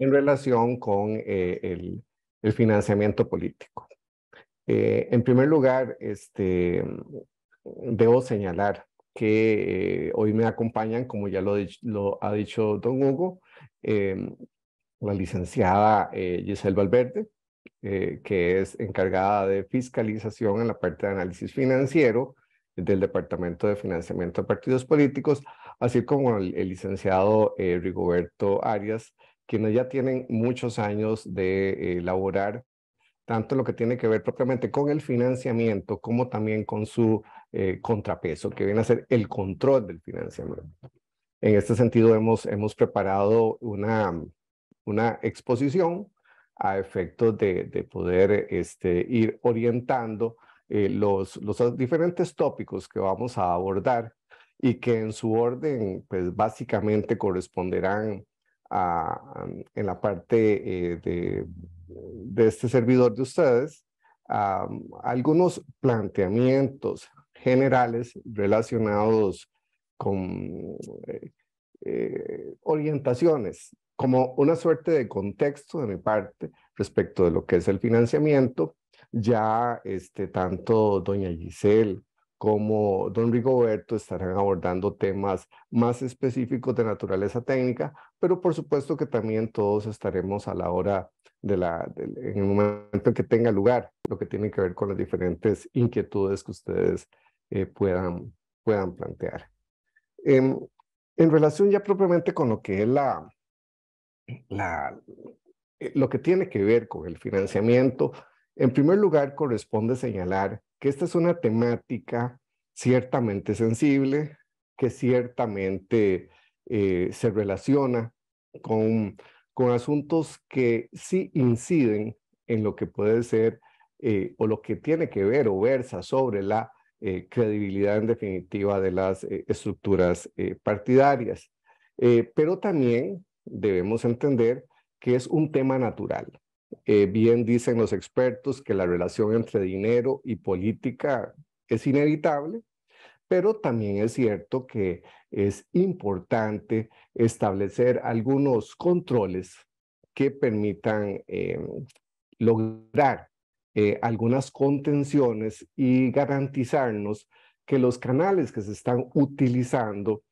en relación con el financiamiento político. En primer lugar, debo señalar que hoy me acompañan, como ya lo ha dicho don Hugo, eh, la licenciada Giselle Valverde, que es encargada de fiscalización en la parte de análisis financiero del Departamento de Financiamiento de Partidos Políticos, así como el licenciado Rigoberto Arias, quienes ya tienen muchos años de elaborar tanto lo que tiene que ver propiamente con el financiamiento como también con su contrapeso, que viene a ser el control del financiamiento. En este sentido, hemos preparado una exposición a efectos de poder ir orientando los diferentes tópicos que vamos a abordar y que en su orden, pues básicamente corresponderán en la parte de este servidor de ustedes, a algunos planteamientos generales relacionados con orientaciones, como una suerte de contexto de mi parte respecto de lo que es el financiamiento. Ya tanto doña Giselle como don Rigoberto estarán abordando temas más específicos de naturaleza técnica, pero por supuesto que también todos estaremos a la hora en el momento en que tenga lugar, lo que tiene que ver con las diferentes inquietudes que ustedes puedan plantear. En relación ya propiamente con lo que es la, lo que tiene que ver con el financiamiento, en primer lugar corresponde señalar que esta es una temática ciertamente sensible, que ciertamente se relaciona con, con asuntos que sí inciden en lo que puede ser o lo que tiene que ver o versa sobre la credibilidad en definitiva de las estructuras partidarias. Pero también debemos entender que es un tema natural. Bien dicen los expertos que la relación entre dinero y política es inevitable, pero también es cierto que es importante establecer algunos controles que permitan lograr algunas contenciones y garantizarnos que los canales que se están utilizando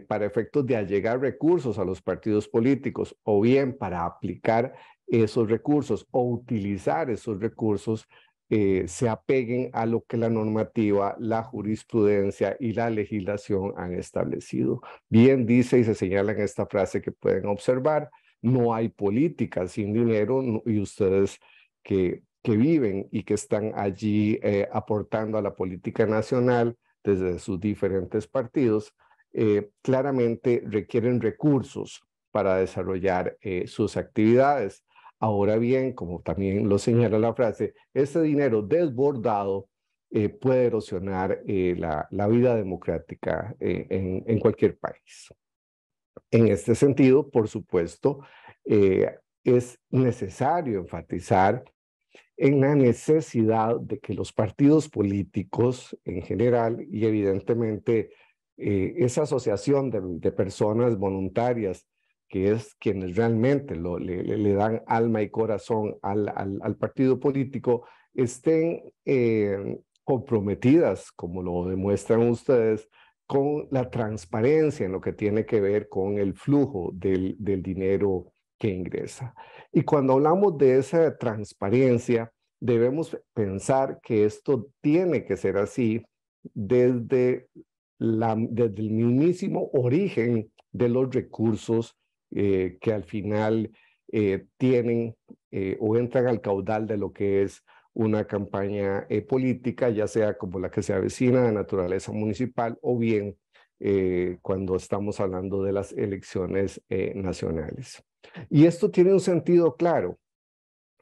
para efectos de allegar recursos a los partidos políticos o bien para aplicar esos recursos o utilizar esos recursos se apeguen a lo que la normativa, la jurisprudencia y la legislación han establecido. Bien dice y se señala en esta frase que pueden observar, no hay política sin dinero y ustedes que viven y que están allí aportando a la política nacional desde sus diferentes partidos, claramente requieren recursos para desarrollar sus actividades. Ahora bien, como también lo señala la frase, ese dinero desbordado puede erosionar la vida democrática en cualquier país. En este sentido, por supuesto, es necesario enfatizar en la necesidad de que los partidos políticos en general y evidentemente esa asociación de personas voluntarias que es quienes realmente le dan alma y corazón al partido político, estén comprometidas, como lo demuestran ustedes, con la transparencia en lo que tiene que ver con el flujo del dinero que ingresa. Y cuando hablamos de esa transparencia, debemos pensar que esto tiene que ser así desde el mismísimo origen de los recursos que al final tienen o entran al caudal de lo que es una campaña política, ya sea como la que se avecina de naturaleza municipal o bien cuando estamos hablando de las elecciones nacionales. Y esto tiene un sentido claro.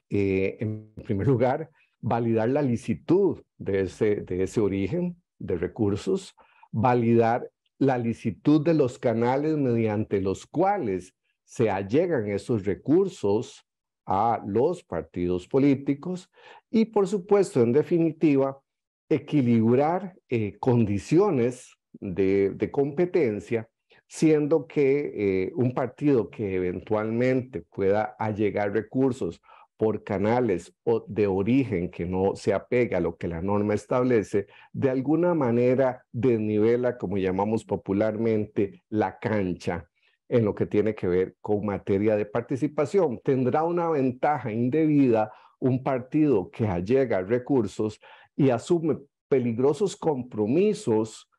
En primer lugar, validar la licitud de ese origen de recursos, validar la licitud de los canales mediante los cuales se allegan esos recursos a los partidos políticos y, por supuesto, en definitiva, equilibrar condiciones de competencia siendo que un partido que eventualmente pueda allegar recursos por canales o de origen que no se apega a lo que la norma establece, de alguna manera desnivela, como llamamos popularmente, la cancha en lo que tiene que ver con materia de participación. Tendrá una ventaja indebida un partido que allega recursos y asume peligrosos compromisos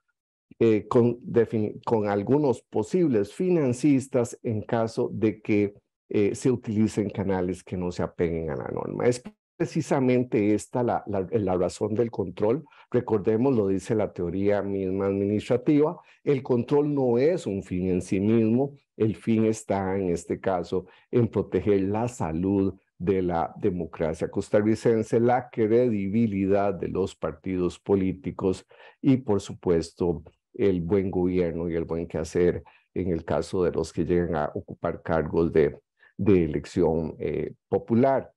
con algunos posibles financistas en caso de que se utilicen canales que no se apeguen a la norma. Es precisamente esta la razón del control. Recordemos, lo dice la teoría misma administrativa, el control no es un fin en sí mismo, el fin está en este caso en proteger la salud de la democracia costarricense, la credibilidad de los partidos políticos y, por supuesto, el buen gobierno y el buen quehacer en el caso de los que llegan a ocupar cargos de elección popular.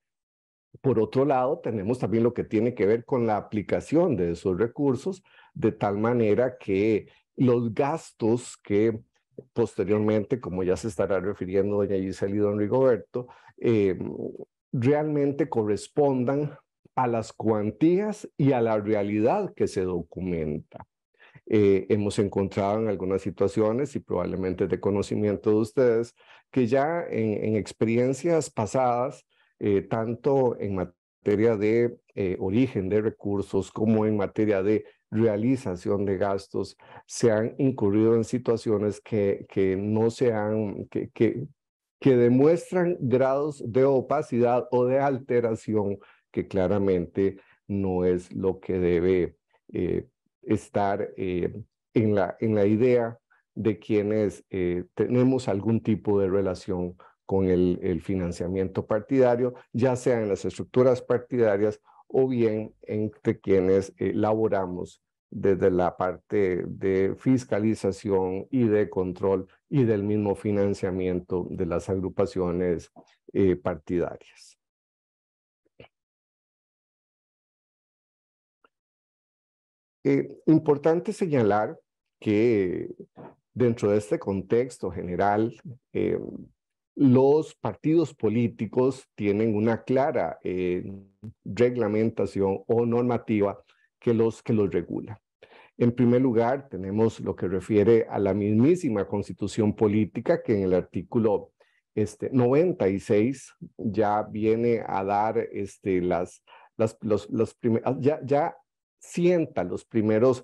Por otro lado, tenemos también lo que tiene que ver con la aplicación de esos recursos, de tal manera que los gastos que posteriormente, como ya se estará refiriendo doña Gisela y don Rigoberto, realmente correspondan a las cuantías y a la realidad que se documenta. Hemos encontrado en algunas situaciones y probablemente de conocimiento de ustedes que ya en experiencias pasadas, tanto en materia de origen de recursos como en materia de realización de gastos, se han incurrido en situaciones que no se han, que demuestran grados de opacidad o de alteración que claramente no es lo que debe estar en la idea de quienes tenemos algún tipo de relación con el financiamiento partidario, ya sea en las estructuras partidarias o bien entre quienes laboramos desde la parte de fiscalización y de control y del mismo financiamiento de las agrupaciones partidarias. Importante señalar que dentro de este contexto general, los partidos políticos tienen una clara reglamentación o normativa que los regula. En primer lugar, tenemos lo que refiere a la mismísima Constitución Política, que en el artículo 96 ya viene a dar ya sienta los primeros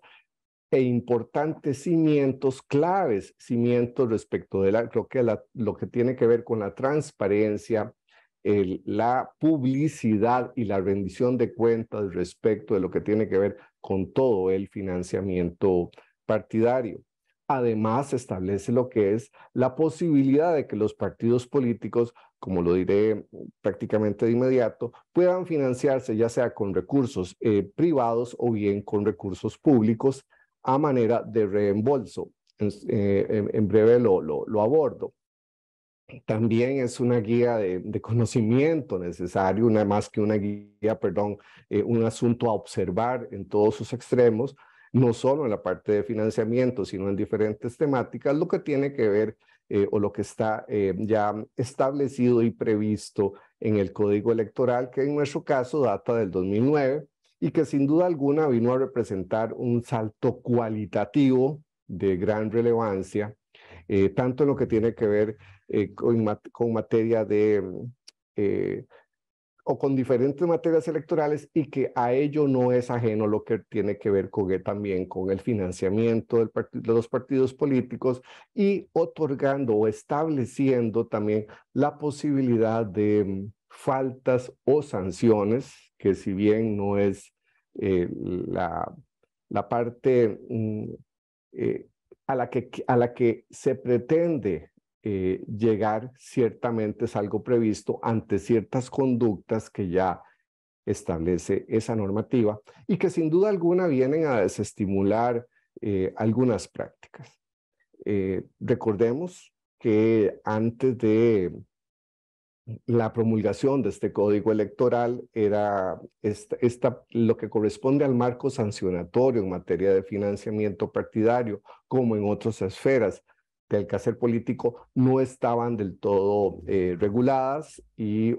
e importantes cimientos, claves cimientos respecto de lo que tiene que ver con la transparencia, la publicidad y la rendición de cuentas respecto de lo que tiene que ver con todo el financiamiento partidario. Además, establece lo que es la posibilidad de que los partidos políticos, como lo diré prácticamente de inmediato, puedan financiarse ya sea con recursos privados o bien con recursos públicos a manera de reembolso. En breve lo abordo. También es una guía de conocimiento necesario, más que una guía, perdón, un asunto a observar en todos sus extremos, no solo en la parte de financiamiento, sino en diferentes temáticas, lo que tiene que ver o lo que está ya establecido y previsto en el Código Electoral, que en nuestro caso data del 2009 y que sin duda alguna vino a representar un salto cualitativo de gran relevancia, tanto en lo que tiene que ver con materia de, o con diferentes materias electorales y que a ello no es ajeno lo que tiene que ver también con el financiamiento de los partidos políticos y otorgando o estableciendo también la posibilidad de faltas o sanciones, que si bien no es la parte a la que se pretende llegar, ciertamente es algo previsto ante ciertas conductas que ya establece esa normativa y que sin duda alguna vienen a desestimular algunas prácticas. Recordemos que antes de la promulgación de este código electoral era lo que corresponde al marco sancionatorio en materia de financiamiento partidario, como en otras esferas. del quehacer político no estaban del todo reguladas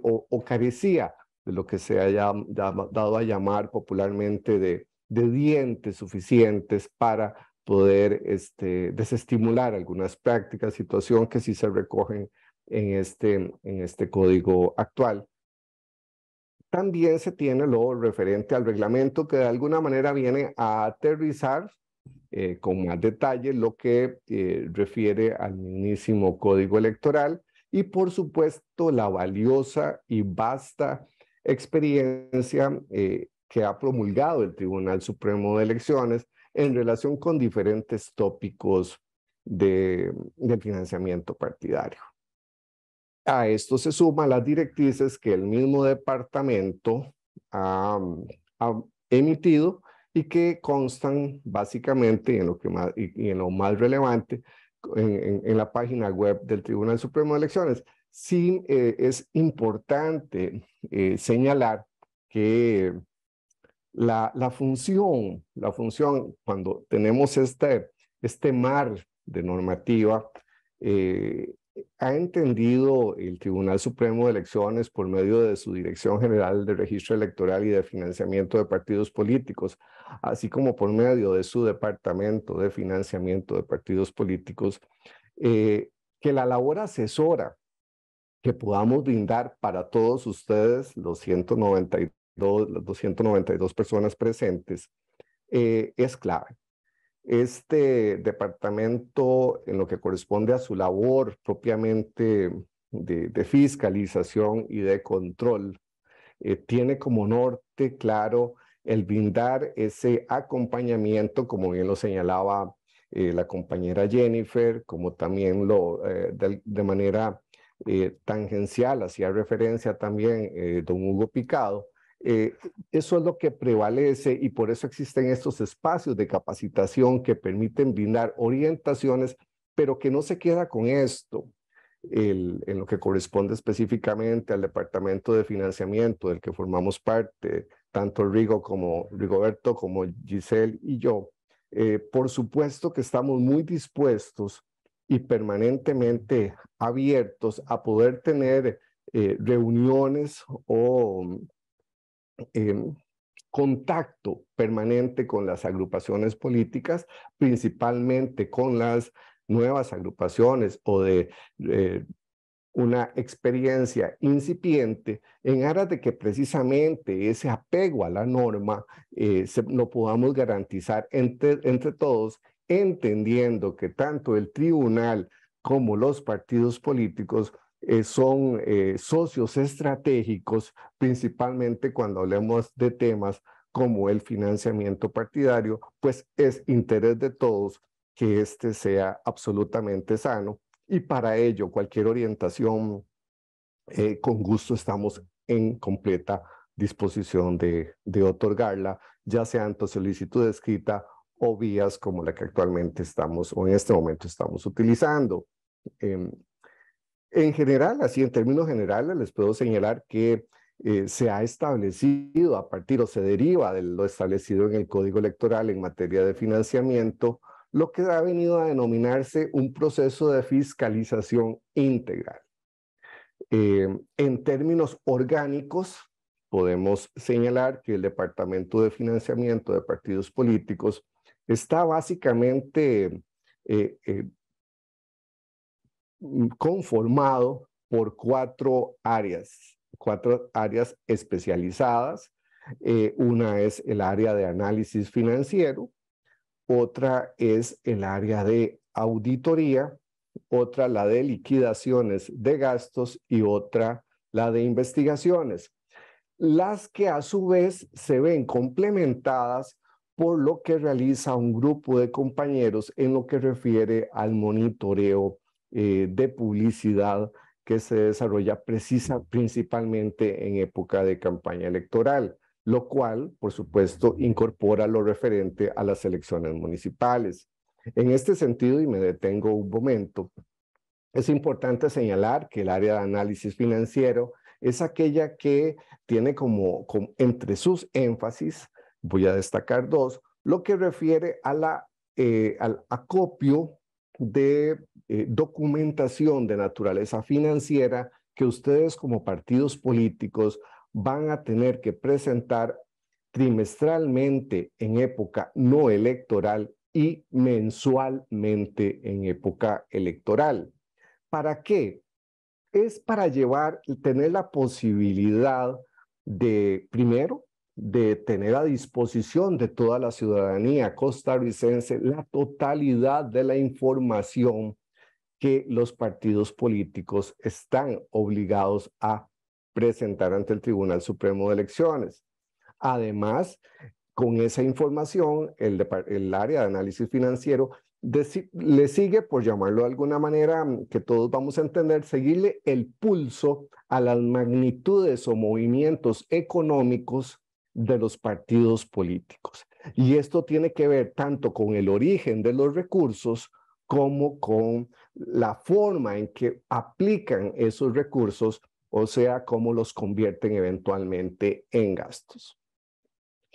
o carecía de lo que se haya dado a llamar popularmente de dientes suficientes para poder desestimular algunas prácticas, situación que sí se recogen en este código actual. También se tiene lo referente al reglamento que de alguna manera viene a aterrizar con más detalle lo que refiere al mismísimo código electoral y por supuesto la valiosa y vasta experiencia que ha promulgado el Tribunal Supremo de Elecciones en relación con diferentes tópicos del financiamiento partidario. A esto se suman las directrices que el mismo departamento ha emitido y que constan básicamente en lo, en lo más relevante en la página web del Tribunal Supremo de Elecciones. Sí, es importante señalar que la función cuando tenemos este mar de normativa, ha entendido el Tribunal Supremo de Elecciones por medio de su Dirección General de Registro Electoral y de Financiamiento de Partidos Políticos, así como por medio de su Departamento de Financiamiento de Partidos Políticos, que la labor asesora que podamos brindar para todos ustedes, los 292 personas presentes, es clave. Este departamento, en lo que corresponde a su labor propiamente de fiscalización y de control, tiene como norte claro el brindar ese acompañamiento, como bien lo señalaba la compañera Jennifer, como también de manera tangencial hacía referencia también don Hugo Picado. Eso es lo que prevalece y por eso existen estos espacios de capacitación que permiten brindar orientaciones, pero que no se queda con esto. En lo que corresponde específicamente al Departamento de Financiamiento, del que formamos parte, tanto Rigoberto como Giselle y yo, por supuesto que estamos muy dispuestos y permanentemente abiertos a poder tener reuniones o contacto permanente con las agrupaciones políticas, principalmente con las nuevas agrupaciones o de una experiencia incipiente en aras de que precisamente ese apego a la norma lo podamos garantizar entre todos, entendiendo que tanto el tribunal como los partidos políticos son socios estratégicos, principalmente cuando hablemos de temas como el financiamiento partidario, pues es interés de todos que este sea absolutamente sano. Y para ello, cualquier orientación, con gusto estamos en completa disposición de otorgarla, ya sea ante solicitud escrita o vías como la que actualmente estamos o en este momento estamos utilizando. En general, así en términos generales, les puedo señalar que se ha establecido a partir o se deriva de lo establecido en el Código Electoral en materia de financiamiento, lo que ha venido a denominarse un proceso de fiscalización integral. En términos orgánicos, podemos señalar que el Departamento de Financiamiento de Partidos Políticos está básicamente conformado por cuatro áreas especializadas. Una es el área de análisis financiero, otra es el área de auditoría, otra la de liquidaciones de gastos y otra la de investigaciones, las que a su vez se ven complementadas por lo que realiza un grupo de compañeros en lo que refiere al monitoreo de publicidad que se desarrolla principalmente en época de campaña electoral, lo cual, por supuesto, incorpora lo referente a las elecciones municipales. En este sentido, y me detengo un momento, es importante señalar que el área de análisis financiero es aquella que tiene como entre sus énfasis, voy a destacar dos, lo que refiere a al acopio de documentación de naturaleza financiera que ustedes como partidos políticos van a tener que presentar trimestralmente en época no electoral y mensualmente en época electoral. ¿Para qué? Es para tener la posibilidad de, primero, de tener a disposición de toda la ciudadanía costarricense la totalidad de la información que los partidos políticos están obligados a presentar ante el Tribunal Supremo de Elecciones. Además, con esa información, el área de análisis financiero le sigue, por llamarlo de alguna manera, que todos vamos a entender, seguirle el pulso a las magnitudes o movimientos económicos de los partidos políticos. Y esto tiene que ver tanto con el origen de los recursos como con la forma en que aplican esos recursos, o sea, cómo los convierten eventualmente en gastos.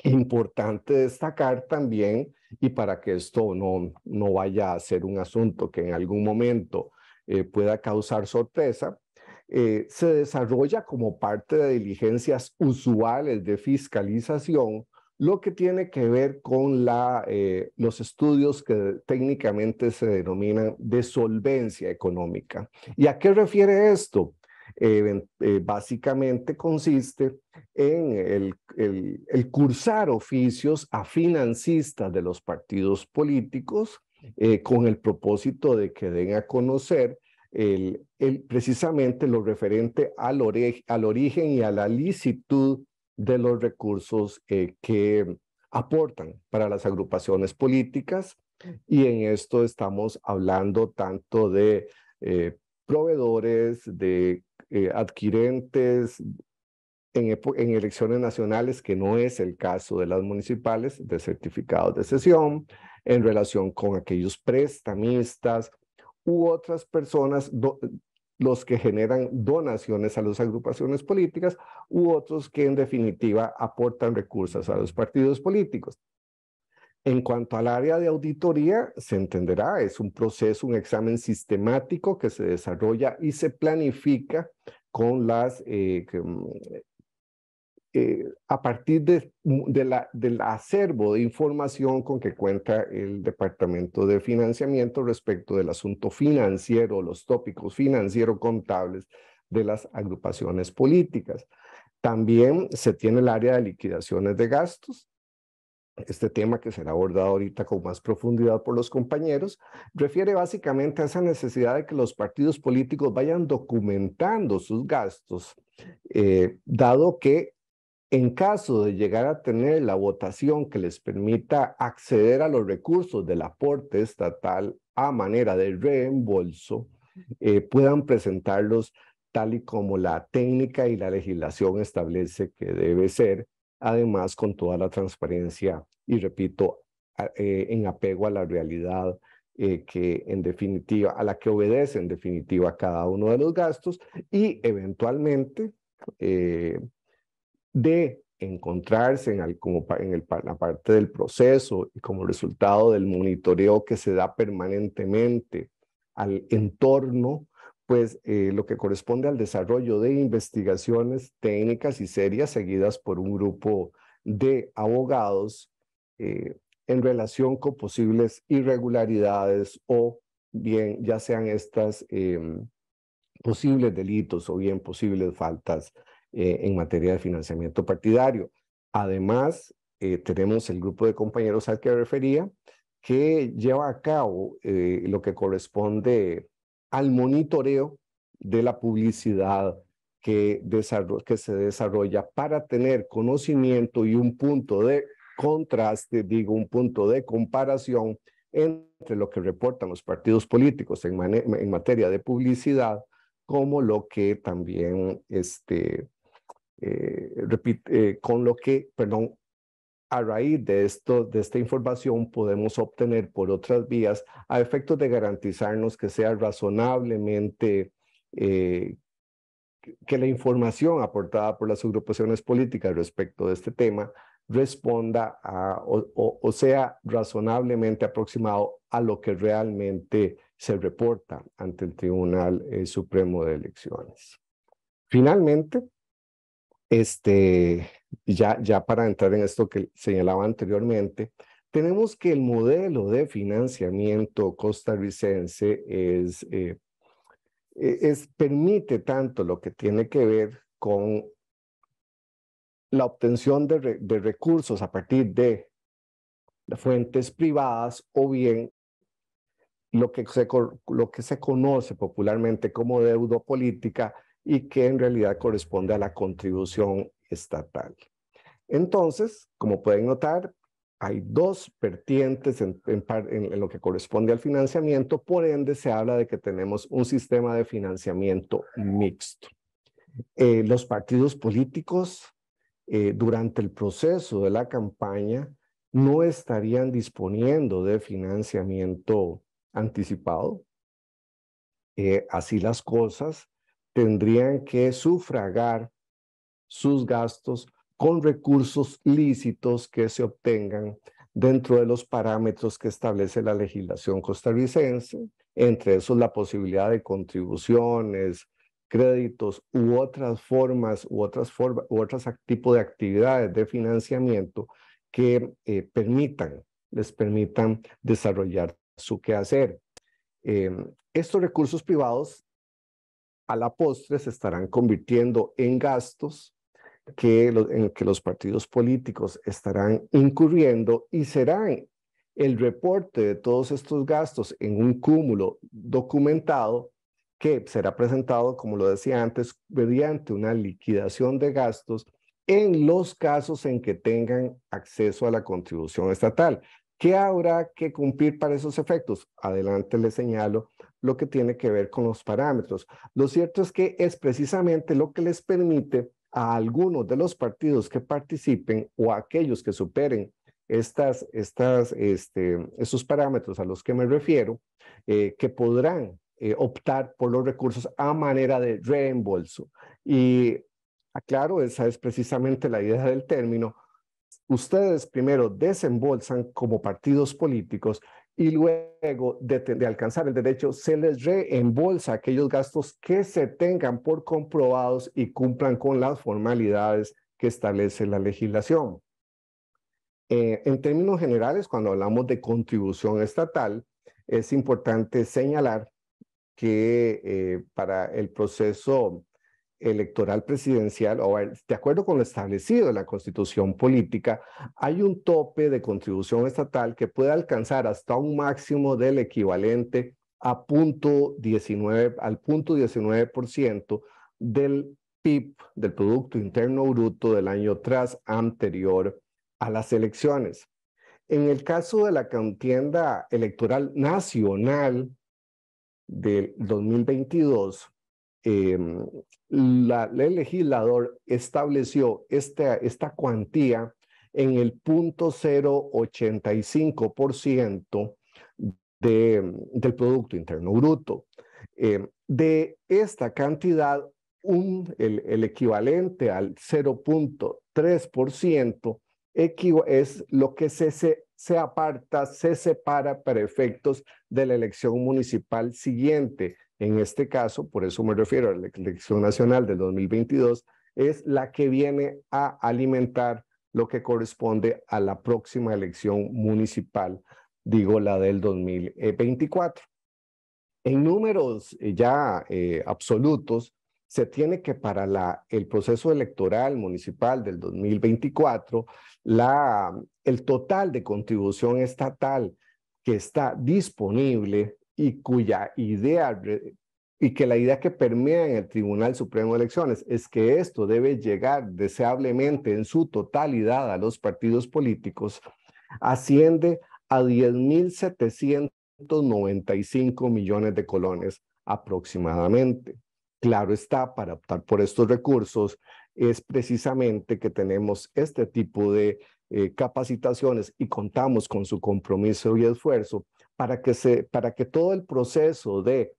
Importante destacar también, y para que esto no vaya a ser un asunto que en algún momento pueda causar sorpresa, se desarrolla como parte de diligencias usuales de fiscalización lo que tiene que ver con los estudios que técnicamente se denominan de solvencia económica. ¿Y a qué refiere esto? Básicamente consiste en el cursar oficios a financistas de los partidos políticos con el propósito de que den a conocer precisamente lo referente al origen y a la licitud de los recursos que aportan para las agrupaciones políticas. Y en esto estamos hablando tanto de proveedores, de adquirentes en elecciones nacionales, que no es el caso de las municipales, de certificados de cesión, en relación con aquellos prestamistas u otras personas, los que generan donaciones a las agrupaciones políticas, u otros que en definitiva aportan recursos a los partidos políticos. En cuanto al área de auditoría, se entenderá, es un proceso, un examen sistemático que se desarrolla y se planifica con a partir del acervo de información con que cuenta el Departamento de Financiamiento respecto del asunto financiero, los tópicos financiero-contables de las agrupaciones políticas. También se tiene el área de liquidaciones de gastos. Este tema, que será abordado ahorita con más profundidad por los compañeros, refiere básicamente a esa necesidad de que los partidos políticos vayan documentando sus gastos, dado que en caso de llegar a tener la votación que les permita acceder a los recursos del aporte estatal a manera de reembolso, puedan presentarlos tal y como la técnica y la legislación establece que debe ser, además con toda la transparencia y, repito, en apego a la realidad que en definitiva, a la que obedece en definitiva cada uno de los gastos, y eventualmente de encontrarse la parte del proceso y como resultado del monitoreo que se da permanentemente al entorno, pues lo que corresponde al desarrollo de investigaciones técnicas y serias seguidas por un grupo de abogados en relación con posibles irregularidades o bien ya sean estas posibles delitos o bien posibles faltas en materia de financiamiento partidario. Además, tenemos el grupo de compañeros al que refería, que lleva a cabo lo que corresponde al monitoreo de la publicidad que se desarrolla para tener conocimiento y un punto de contraste, un punto de comparación entre lo que reportan los partidos políticos en materia de publicidad, como lo que también con lo que, perdón, a raíz de esta información podemos obtener por otras vías a efectos de garantizarnos que sea razonablemente, que la información aportada por las agrupaciones políticas respecto de este tema responda o sea razonablemente aproximado a lo que realmente se reporta ante el Tribunal Supremo de Elecciones. Finalmente, ya para entrar en esto que señalaba anteriormente, tenemos que el modelo de financiamiento costarricense permite tanto lo que tiene que ver con la obtención de recursos a partir de fuentes privadas o bien lo que se conoce popularmente como deuda política y que en realidad corresponde a la contribución estatal. Entonces, como pueden notar, hay dos vertientes en lo que corresponde al financiamiento, por ende se habla de que tenemos un sistema de financiamiento mixto. Los partidos políticos durante el proceso de la campaña no estarían disponiendo de financiamiento anticipado. Así las cosas, tendrían que sufragar sus gastos con recursos lícitos que se obtengan dentro de los parámetros que establece la legislación costarricense, entre esos la posibilidad de contribuciones, créditos u otras formas, u otros tipos de actividades de financiamiento que les permitan desarrollar su quehacer. Estos recursos privados a la postre se estarán convirtiendo en gastos en que los partidos políticos estarán incurriendo y serán el reporte de todos estos gastos en un cúmulo documentado que será presentado, como lo decía antes, mediante una liquidación de gastos en los casos en que tengan acceso a la contribución estatal. ¿Qué habrá que cumplir para esos efectos? Adelante les señalo lo que tiene que ver con los parámetros. Lo cierto es que es precisamente lo que les permite a algunos de los partidos que participen o a aquellos que superen esos parámetros a los que me refiero, que podrán optar por los recursos a manera de reembolso. Y aclaro, esa es precisamente la idea del término. Ustedes primero desembolsan como partidos políticos y luego de alcanzar el derecho se les reembolsa aquellos gastos que se tengan por comprobados y cumplan con las formalidades que establece la legislación. En términos generales, cuando hablamos de contribución estatal, es importante señalar que para el proceso electoral presidencial, o de acuerdo con lo establecido en la Constitución política, hay un tope de contribución estatal que puede alcanzar hasta un máximo del equivalente a 0.19% del PIB, del Producto Interno Bruto del año anterior a las elecciones. En el caso de la contienda electoral nacional del 2022, el legislador estableció esta cuantía en el 0.085% del Producto Interno Bruto. De esta cantidad, el equivalente al 0.3% es lo que se separa para efectos de la elección municipal siguiente. En este caso, por eso me refiero a la elección nacional del 2022, es la que viene a alimentar lo que corresponde a la próxima elección municipal, digo la del 2024. En números ya absolutos, se tiene que para el proceso electoral municipal del 2024, el total de contribución estatal que está disponible y que la idea que permea en el Tribunal Supremo de Elecciones es que esto debe llegar deseablemente en su totalidad a los partidos políticos, asciende a 10.795 millones de colones aproximadamente. Claro está, para optar por estos recursos es precisamente que tenemos este tipo de capacitaciones y contamos con su compromiso y esfuerzo para que todo el proceso de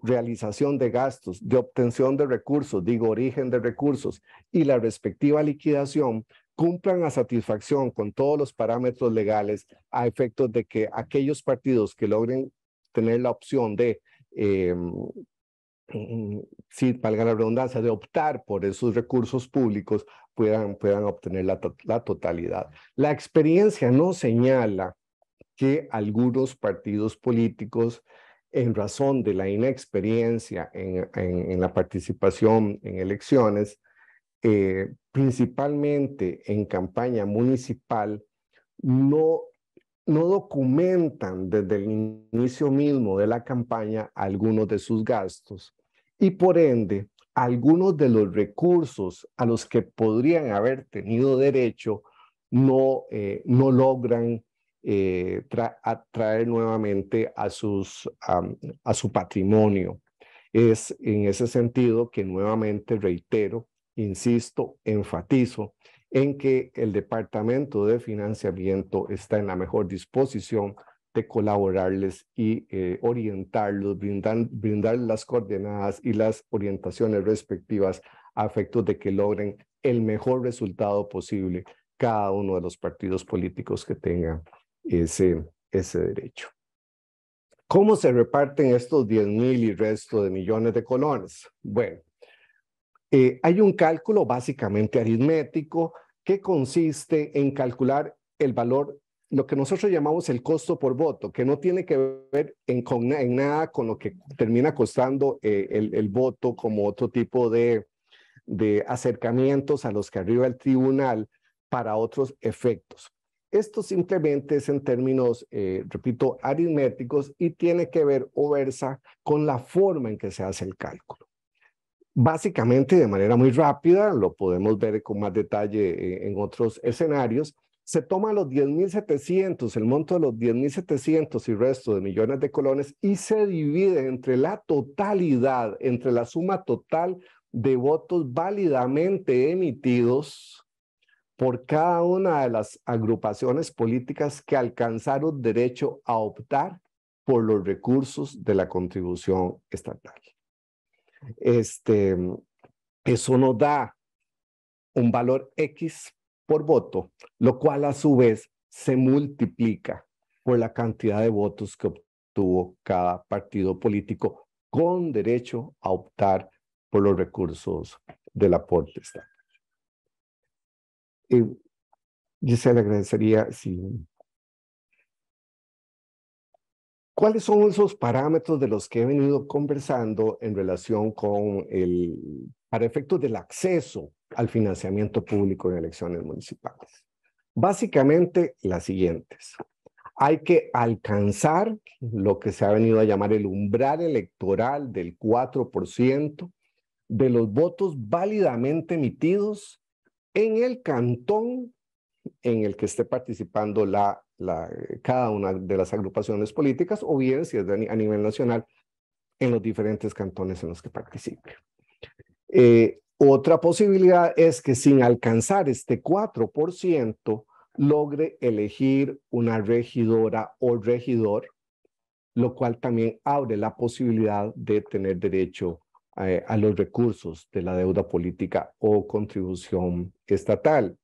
realización de gastos, de obtención de recursos, digo origen de recursos y la respectiva liquidación cumplan a satisfacción con todos los parámetros legales a efectos de que aquellos partidos que logren tener la opción de, sí, valga la redundancia, de optar por esos recursos públicos, puedan obtener la totalidad. La experiencia nos señala que algunos partidos políticos, en razón de la inexperiencia en la participación en elecciones, principalmente en campaña municipal, no documentan desde el inicio mismo de la campaña algunos de sus gastos y por ende algunos de los recursos a los que podrían haber tenido derecho no logran atraer nuevamente a su patrimonio. Es en ese sentido que nuevamente reitero, insisto, enfatizo en que el Departamento de Financiamiento está en la mejor disposición de colaborarles y orientarlos, brindar las coordenadas y las orientaciones respectivas a efectos de que logren el mejor resultado posible cada uno de los partidos políticos que tengan ese derecho. ¿Cómo se reparten estos 10,000 y resto de millones de colones? Bueno, hay un cálculo básicamente aritmético que consiste en calcular el valor, lo que nosotros llamamos el costo por voto, que no tiene que ver en nada con lo que termina costando el voto como otro tipo de acercamientos a los que arriba el tribunal para otros efectos. Esto simplemente es en términos, repito, aritméticos y tiene que ver o versa con la forma en que se hace el cálculo. Básicamente, de manera muy rápida, lo podemos ver con más detalle en otros escenarios, se toma los 10,700, el monto de los 10,700 y resto de millones de colones y se divide entre la totalidad, entre la suma total de votos válidamente emitidos por cada una de las agrupaciones políticas que alcanzaron derecho a optar por los recursos de la contribución estatal. Eso nos da un valor X por voto, lo cual a su vez se multiplica por la cantidad de votos que obtuvo cada partido político con derecho a optar por los recursos del aporte estatal. Gisela, agradecería si... ¿Cuáles son esos parámetros de los que he venido conversando en relación con para efectos del acceso al financiamiento público en elecciones municipales? Básicamente las siguientes. Hay que alcanzar lo que se ha venido a llamar el umbral electoral del 4% de los votos válidamente emitidos en el cantón en el que esté participando cada una de las agrupaciones políticas, o bien, si es a nivel nacional, en los diferentes cantones en los que participe. Otra posibilidad es que sin alcanzar este 4%, logre elegir una regidora o regidor, lo cual también abre la posibilidad de tener derecho a los recursos de la deuda política o contribución estatal.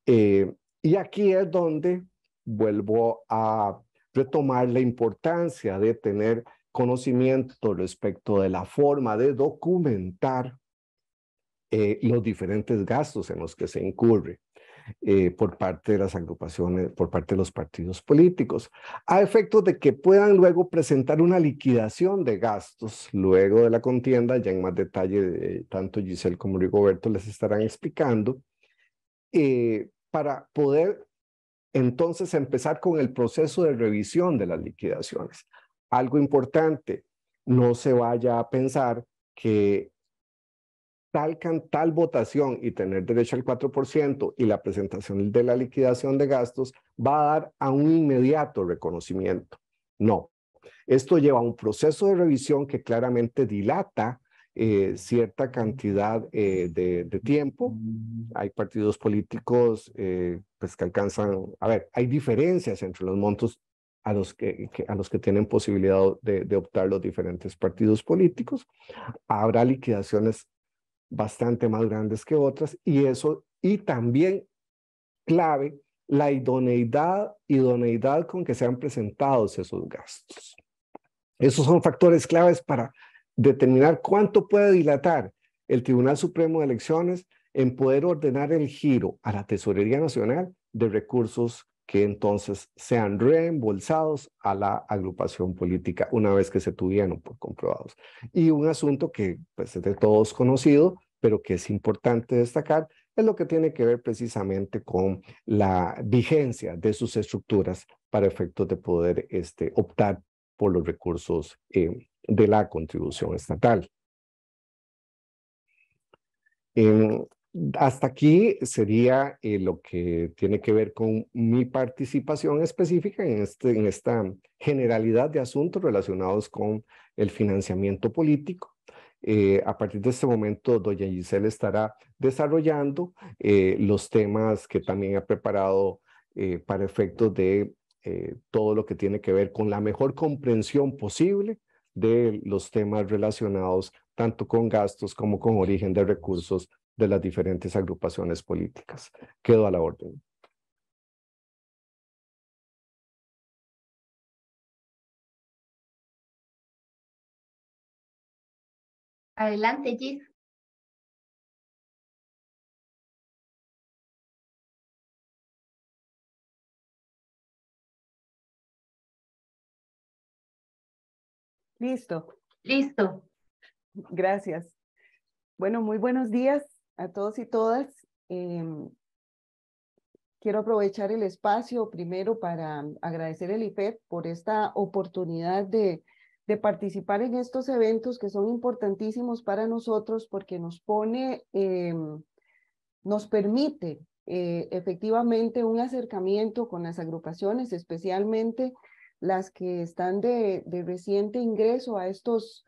Y aquí es donde vuelvo a retomar la importancia de tener conocimiento respecto de la forma de documentar los diferentes gastos en los que se incurre por parte de las agrupaciones, por parte de los partidos políticos, a efectos de que puedan luego presentar una liquidación de gastos luego de la contienda. Ya en más detalle, tanto Giselle como Rigoberto les estarán explicando, para poder entonces empezar con el proceso de revisión de las liquidaciones. Algo importante, no se vaya a pensar que tal votación y tener derecho al 4% y la presentación de la liquidación de gastos va a dar a un inmediato reconocimiento. No, esto lleva a un proceso de revisión que claramente dilata cierta cantidad de tiempo. Hay partidos políticos pues que alcanzan, hay diferencias entre los montos a los que tienen posibilidad de optar los diferentes partidos políticos. Habrá liquidaciones bastante más grandes que otras y también clave la idoneidad con que sean presentados esos gastos. Esos son factores claves para determinar cuánto puede dilatar el Tribunal Supremo de Elecciones en poder ordenar el giro a la Tesorería Nacional de recursos que entonces sean reembolsados a la agrupación política una vez que se tuvieron por comprobados. Y un asunto que pues, es de todos conocido, pero que es importante destacar, es lo que tiene que ver precisamente con la vigencia de sus estructuras para efectos de poder optar por los recursos de la contribución estatal. Hasta aquí sería lo que tiene que ver con mi participación específica en esta generalidad de asuntos relacionados con el financiamiento político. A partir de este momento, doña Giselle estará desarrollando los temas que también ha preparado para efectos de todo lo que tiene que ver con la mejor comprensión posible de los temas relacionados tanto con gastos como con origen de recursos de las diferentes agrupaciones políticas. Quedo a la orden. Adelante, Gis. Listo. Listo. Gracias. Bueno, muy buenos días a todos y todas. Quiero aprovechar el espacio primero para agradecer el IFET por esta oportunidad de participar en estos eventos que son importantísimos para nosotros porque nos pone, nos permite efectivamente un acercamiento con las agrupaciones, especialmente las que están de reciente ingreso a estos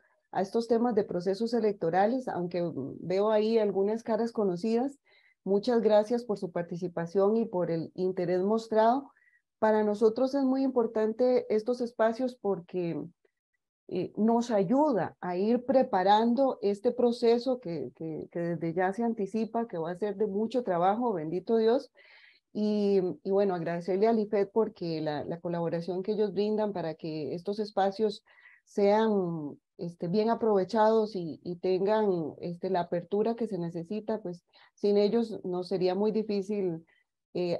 temas de procesos electorales, aunque veo ahí algunas caras conocidas. Muchas gracias por su participación y por el interés mostrado. Para nosotros es muy importante estos espacios porque nos ayuda a ir preparando este proceso que desde ya se anticipa, que va a ser de mucho trabajo, bendito Dios. Y bueno, agradecerle al IFED porque la colaboración que ellos brindan para que estos espacios sean bien aprovechados y tengan la apertura que se necesita, pues sin ellos nos sería muy difícil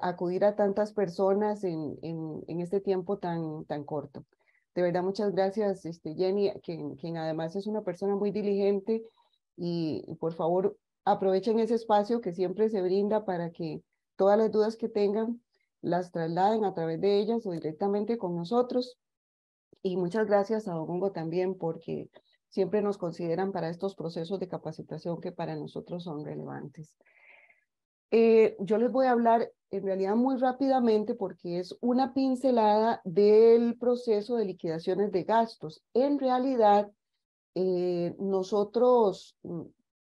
acudir a tantas personas en este tiempo tan corto. De verdad, muchas gracias, Jenny, quien además es una persona muy diligente y por favor aprovechen ese espacio que siempre se brinda para que todas las dudas que tengan las trasladen a través de ellas o directamente con nosotros. Y muchas gracias a Don Hugo también porque siempre nos consideran para estos procesos de capacitación que para nosotros son relevantes. Yo les voy a hablar en realidad muy rápidamente porque es una pincelada del proceso de liquidaciones de gastos. En realidad, nosotros,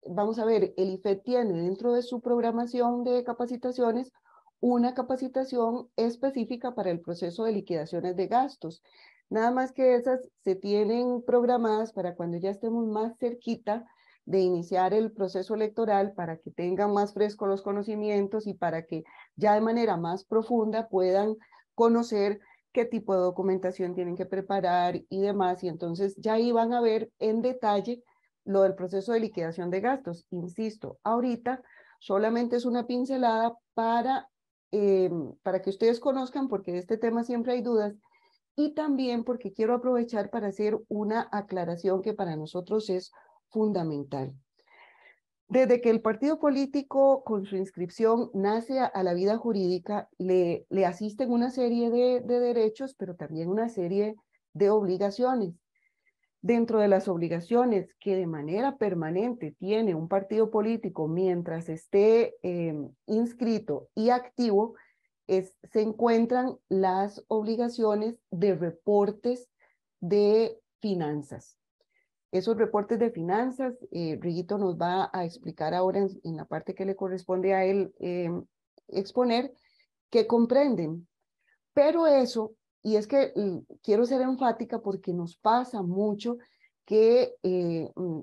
vamos a ver, el IFED tiene dentro de su programación de capacitaciones una capacitación específica para el proceso de liquidaciones de gastos. Nada más que esas se tienen programadas para cuando ya estemos más cerquita de iniciar el proceso electoral para que tengan más frescos los conocimientos y para que ya de manera más profunda puedan conocer qué tipo de documentación tienen que preparar y demás. Y entonces ya ahí van a ver en detalle lo del proceso de liquidación de gastos. Insisto, ahorita solamente es una pincelada para que ustedes conozcan, porque de este tema siempre hay dudas, y también porque quiero aprovechar para hacer una aclaración que para nosotros es fundamental. Desde que el partido político con su inscripción nace a la vida jurídica, le asisten una serie de derechos, pero también una serie de obligaciones. Dentro de las obligaciones que de manera permanente tiene un partido político mientras esté inscrito y activo, se encuentran las obligaciones de reportes de finanzas. Esos reportes de finanzas, Riguito nos va a explicar ahora en la parte que le corresponde a él exponer, que comprenden. Pero eso, y es que quiero ser enfática porque nos pasa mucho que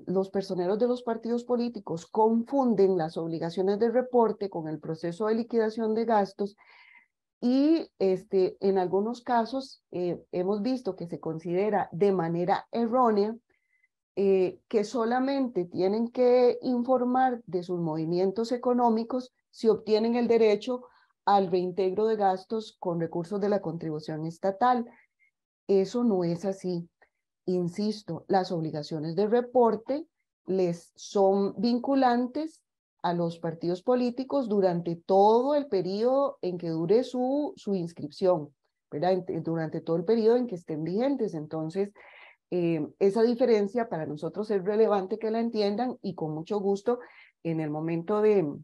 los personeros de los partidos políticos confunden las obligaciones de reporte con el proceso de liquidación de gastos Y en algunos casos hemos visto que se considera de manera errónea que solamente tienen que informar de sus movimientos económicos si obtienen el derecho al reintegro de gastos con recursos de la contribución estatal. Eso no es así. Insisto, las obligaciones de reporte les son vinculantes a los partidos políticos durante todo el periodo en que dure su inscripción, ¿verdad? Durante todo el periodo en que estén vigentes. Entonces, esa diferencia para nosotros es relevante que la entiendan y con mucho gusto en el momento de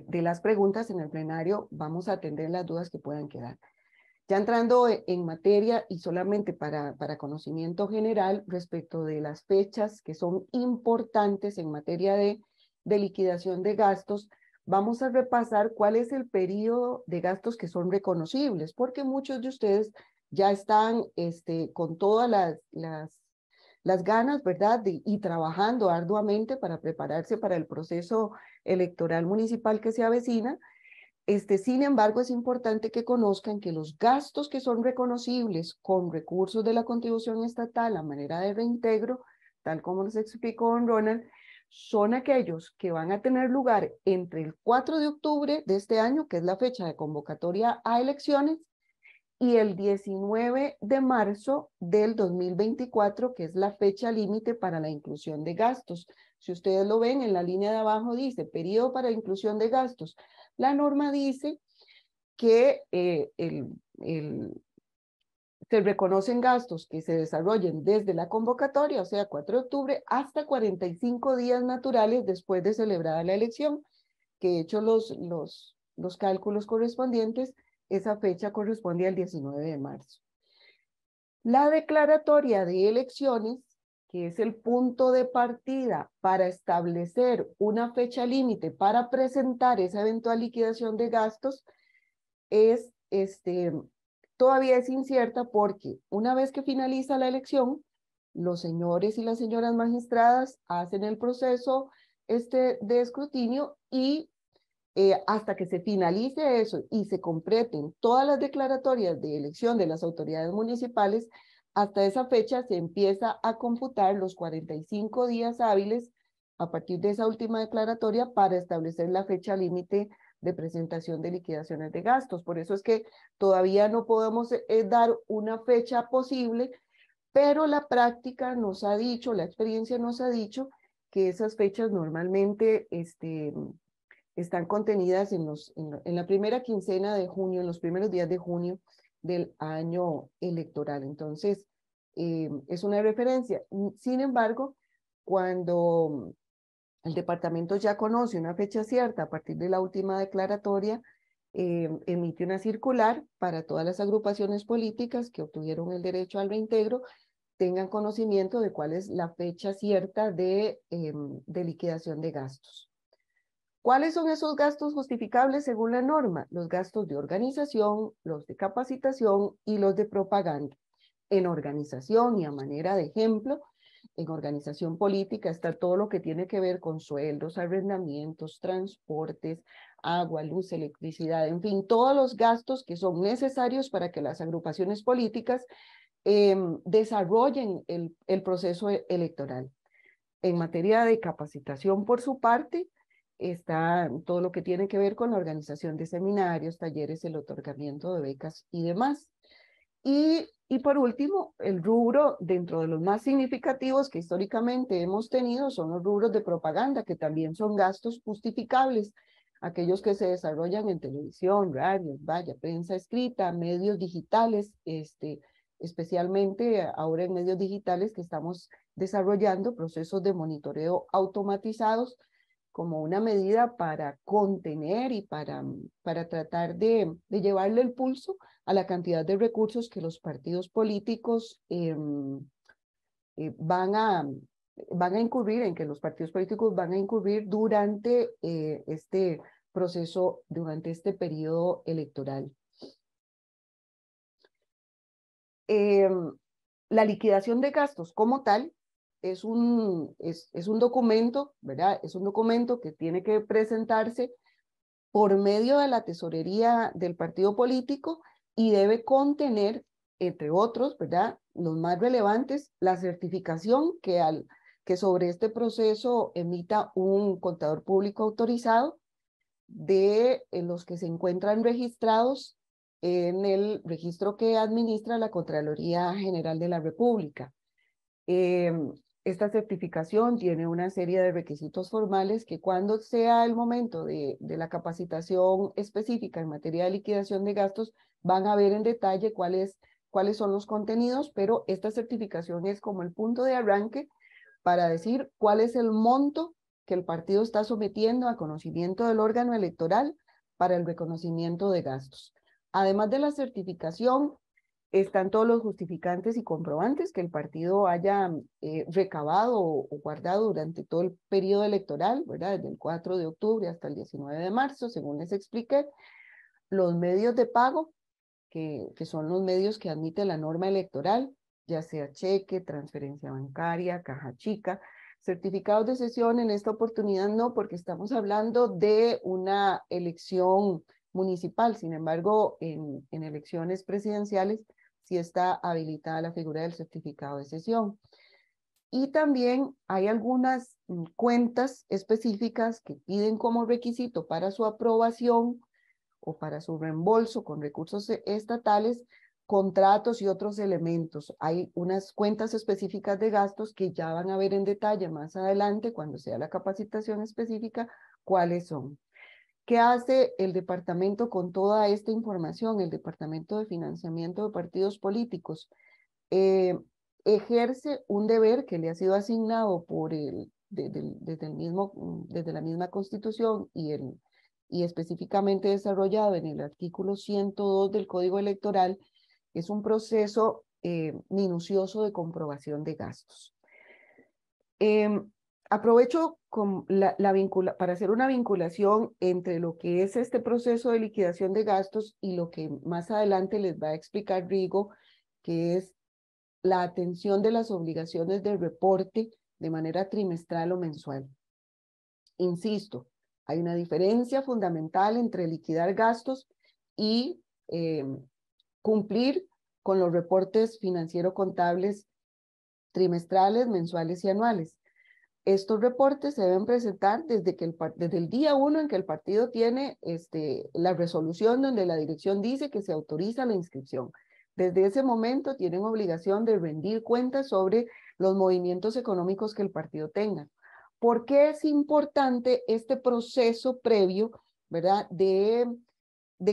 las preguntas en el plenario vamos a atender las dudas que puedan quedar. Ya entrando en materia y solamente para conocimiento general respecto de las fechas que son importantes en materia de liquidación de gastos, vamos a repasar cuál es el periodo de gastos que son reconocibles, porque muchos de ustedes ya están con todas las ganas, ¿verdad? Y trabajando arduamente para prepararse para el proceso electoral municipal que se avecina. Sin embargo, es importante que conozcan que los gastos que son reconocibles con recursos de la contribución estatal a manera de reintegro, tal como nos explicó don Ronald, son aquellos que van a tener lugar entre el 4 de octubre de este año, que es la fecha de convocatoria a elecciones, y el 19 de marzo del 2024, que es la fecha límite para la inclusión de gastos. Si ustedes lo ven, en la línea de abajo dice, periodo para inclusión de gastos. La norma dice que se reconocen gastos que se desarrollen desde la convocatoria, o sea, 4 de octubre, hasta 45 días naturales después de celebrada la elección, que he hecho los cálculos correspondientes, esa fecha corresponde al 19 de marzo. La declaratoria de elecciones, que es el punto de partida para establecer una fecha límite para presentar esa eventual liquidación de gastos, es todavía es incierta porque una vez que finaliza la elección, los señores y las señoras magistradas hacen el proceso de escrutinio y hasta que se finalice eso y se completen todas las declaratorias de elección de las autoridades municipales, hasta esa fecha se empieza a computar los 45 días hábiles a partir de esa última declaratoria para establecer la fecha límite de presentación de liquidaciones de gastos. Por eso es que todavía no podemos dar una fecha posible, pero la práctica nos ha dicho, la experiencia nos ha dicho que esas fechas normalmente están contenidas en la primera quincena de junio, en los primeros días de junio del año electoral. Entonces, es una referencia. Sin embargo, cuando el departamento ya conoce una fecha cierta a partir de la última declaratoria, emite una circular para todas las agrupaciones políticas que obtuvieron el derecho al reintegro, tengan conocimiento de cuál es la fecha cierta de liquidación de gastos. ¿Cuáles son esos gastos justificables según la norma? Los gastos de organización, los de capacitación y los de propaganda. En organización y a manera de ejemplo, en organización política está todo lo que tiene que ver con sueldos, arrendamientos, transportes, agua, luz, electricidad, en fin, todos los gastos que son necesarios para que las agrupaciones políticas desarrollen el proceso electoral. En materia de capacitación, por su parte, está todo lo que tiene que ver con la organización de seminarios, talleres, el otorgamiento de becas y demás. Y por último, el rubro dentro de los más significativos que históricamente hemos tenido son los rubros de propaganda, que también son gastos justificables, aquellos que se desarrollan en televisión, radio, vaya, prensa escrita, medios digitales, especialmente ahora en medios digitales que estamos desarrollando procesos de monitoreo automatizados como una medida para contener y para tratar de llevarle el pulso a la cantidad de recursos que los partidos políticos van a incurrir, en que los partidos políticos van a incurrir durante este proceso, durante este periodo electoral. La liquidación de gastos como tal es un documento, ¿verdad? Es un documento que tiene que presentarse por medio de la tesorería del partido político y debe contener, entre otros, ¿verdad?, los más relevantes, la certificación que sobre este proceso emita un contador público autorizado de los que se encuentran registrados en el registro que administra la Contraloría General de la República. Esta certificación tiene una serie de requisitos formales que cuando sea el momento de la capacitación específica en materia de liquidación de gastos, van a ver en detalle cuáles son los contenidos, pero esta certificación es como el punto de arranque para decir cuál es el monto que el partido está sometiendo a conocimiento del órgano electoral para el reconocimiento de gastos. Además de la certificación, están todos los justificantes y comprobantes que el partido haya recabado o guardado durante todo el periodo electoral, ¿verdad? Desde el 4 de octubre hasta el 19 de marzo, según les expliqué. Los medios de pago, que son los medios que admite la norma electoral, ya sea cheque, transferencia bancaria, caja chica. Certificados de sesión en esta oportunidad no, porque estamos hablando de una elección municipal. Sin embargo, en elecciones presidenciales sí está habilitada la figura del certificado de sesión. Y también hay algunas cuentas específicas que piden como requisito para su aprobación o para su reembolso con recursos estatales, contratos y otros elementos. Hay unas cuentas específicas de gastos que ya van a ver en detalle más adelante, cuando sea la capacitación específica, cuáles son. ¿Qué hace el departamento con toda esta información? El Departamento de Financiamiento de Partidos Políticos ejerce un deber que le ha sido asignado por desde la misma Constitución y específicamente desarrollado en el artículo 102 del Código Electoral. Es un proceso minucioso de comprobación de gastos. Aprovecho para hacer una vinculación entre lo que es este proceso de liquidación de gastos y lo que más adelante les va a explicar Rigo, que es la atención de las obligaciones de reporte de manera trimestral o mensual. Insisto, hay una diferencia fundamental entre liquidar gastos y cumplir con los reportes financiero-contables trimestrales, mensuales y anuales. Estos reportes se deben presentar desde el día 1 en que el partido tiene la resolución donde la dirección dice que se autoriza la inscripción. Desde ese momento tienen obligación de rendir cuentas sobre los movimientos económicos que el partido tenga. ¿Por qué es importante este proceso previo, ¿verdad?, de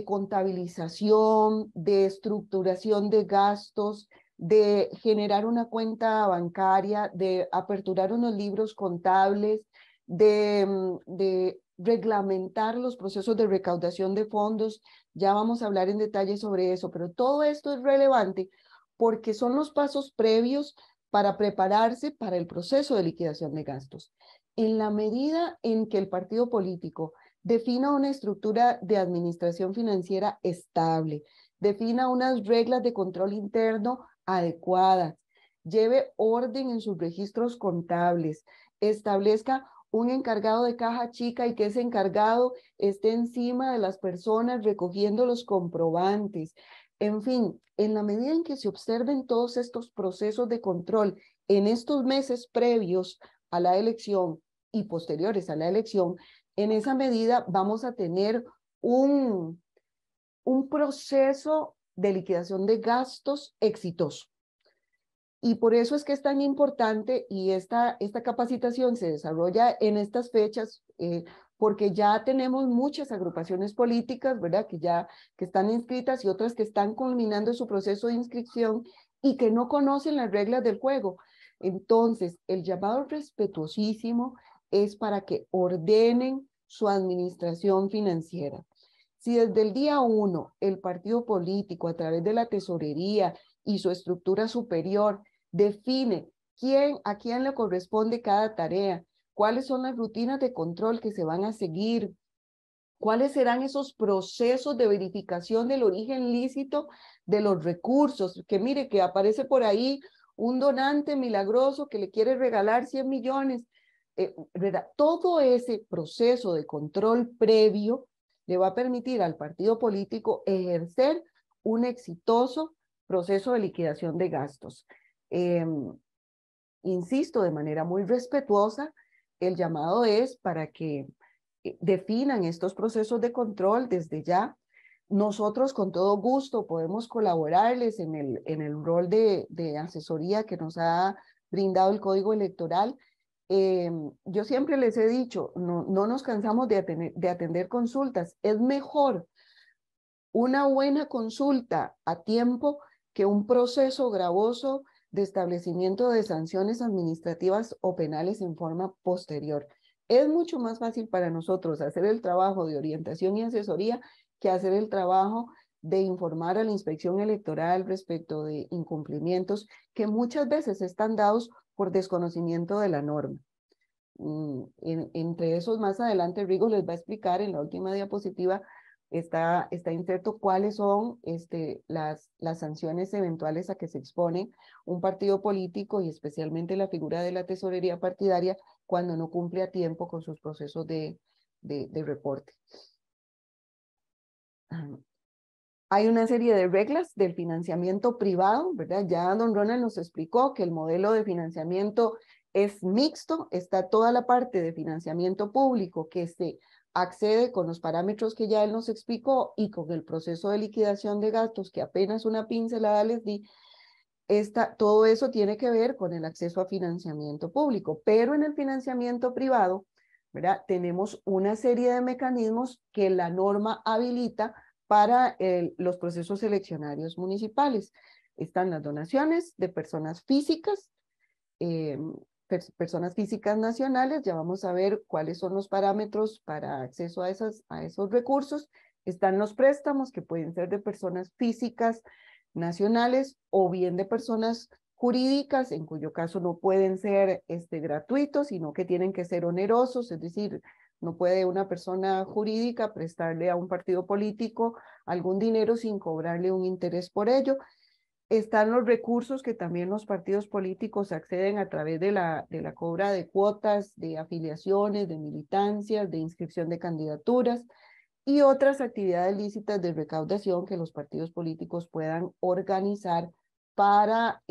contabilización, de estructuración de gastos, de generar una cuenta bancaria, de aperturar unos libros contables, de reglamentar los procesos de recaudación de fondos? Ya vamos a hablar en detalle sobre eso, pero todo esto es relevante porque son los pasos previos para prepararse para el proceso de liquidación de gastos. En la medida en que el partido político defina una estructura de administración financiera estable, defina unas reglas de control interno adecuadas, lleve orden en sus registros contables, establezca un encargado de caja chica y que ese encargado esté encima de las personas recogiendo los comprobantes. En fin, en la medida en que se observen todos estos procesos de control en estos meses previos a la elección y posteriores a la elección, en esa medida vamos a tener un proceso de liquidación de gastos exitoso. Y por eso es que es tan importante y esta capacitación se desarrolla en estas fechas, porque ya tenemos muchas agrupaciones políticas, ¿verdad?, que están inscritas y otras que están culminando su proceso de inscripción y que no conocen las reglas del juego. Entonces, el llamado respetuosísimo es para que ordenen su administración financiera. Si desde el día 1 el partido político, a través de la tesorería y su estructura superior, define a quién le corresponde cada tarea, cuáles son las rutinas de control que se van a seguir, cuáles serán esos procesos de verificación del origen lícito de los recursos, que mire que aparece por ahí un donante milagroso que le quiere regalar 100 millones, todo ese proceso de control previo le va a permitir al partido político ejercer un exitoso proceso de liquidación de gastos. Insisto, de manera muy respetuosa, el llamado es para que definan estos procesos de control desde ya. Nosotros con todo gusto podemos colaborarles en el rol de asesoría que nos ha brindado el Código Electoral. Yo siempre les he dicho, no nos cansamos de atender consultas. Es mejor una buena consulta a tiempo que un proceso gravoso de establecimiento de sanciones administrativas o penales en forma posterior. Es mucho más fácil para nosotros hacer el trabajo de orientación y asesoría que hacer el trabajo de informar a la inspección electoral respecto de incumplimientos que muchas veces están dados por desconocimiento de la norma. Entre esos, más adelante Rigo les va a explicar en la última diapositiva, está inserto cuáles son las sanciones eventuales a que se expone un partido político y especialmente la figura de la tesorería partidaria cuando no cumple a tiempo con sus procesos de reporte. Hay una serie de reglas del financiamiento privado, ¿verdad? Ya don Ronald nos explicó que el modelo de financiamiento es mixto, está toda la parte de financiamiento público que se accede con los parámetros que ya él nos explicó y con el proceso de liquidación de gastos que apenas una pincelada les di. Todo eso tiene que ver con el acceso a financiamiento público, pero en el financiamiento privado, ¿verdad? Tenemos una serie de mecanismos que la norma habilita para los procesos eleccionarios municipales. Están las donaciones de personas físicas, personas físicas nacionales, ya vamos a ver cuáles son los parámetros para acceso a esos recursos. Están los préstamos que pueden ser de personas físicas nacionales o bien de personas jurídicas, en cuyo caso no pueden ser gratuitos, sino que tienen que ser onerosos, es decir, no puede una persona jurídica prestarle a un partido político algún dinero sin cobrarle un interés por ello. Están los recursos que también los partidos políticos acceden a través de la cobra de cuotas, de afiliaciones, de militancias, de inscripción de candidaturas y otras actividades lícitas de recaudación que los partidos políticos puedan organizar para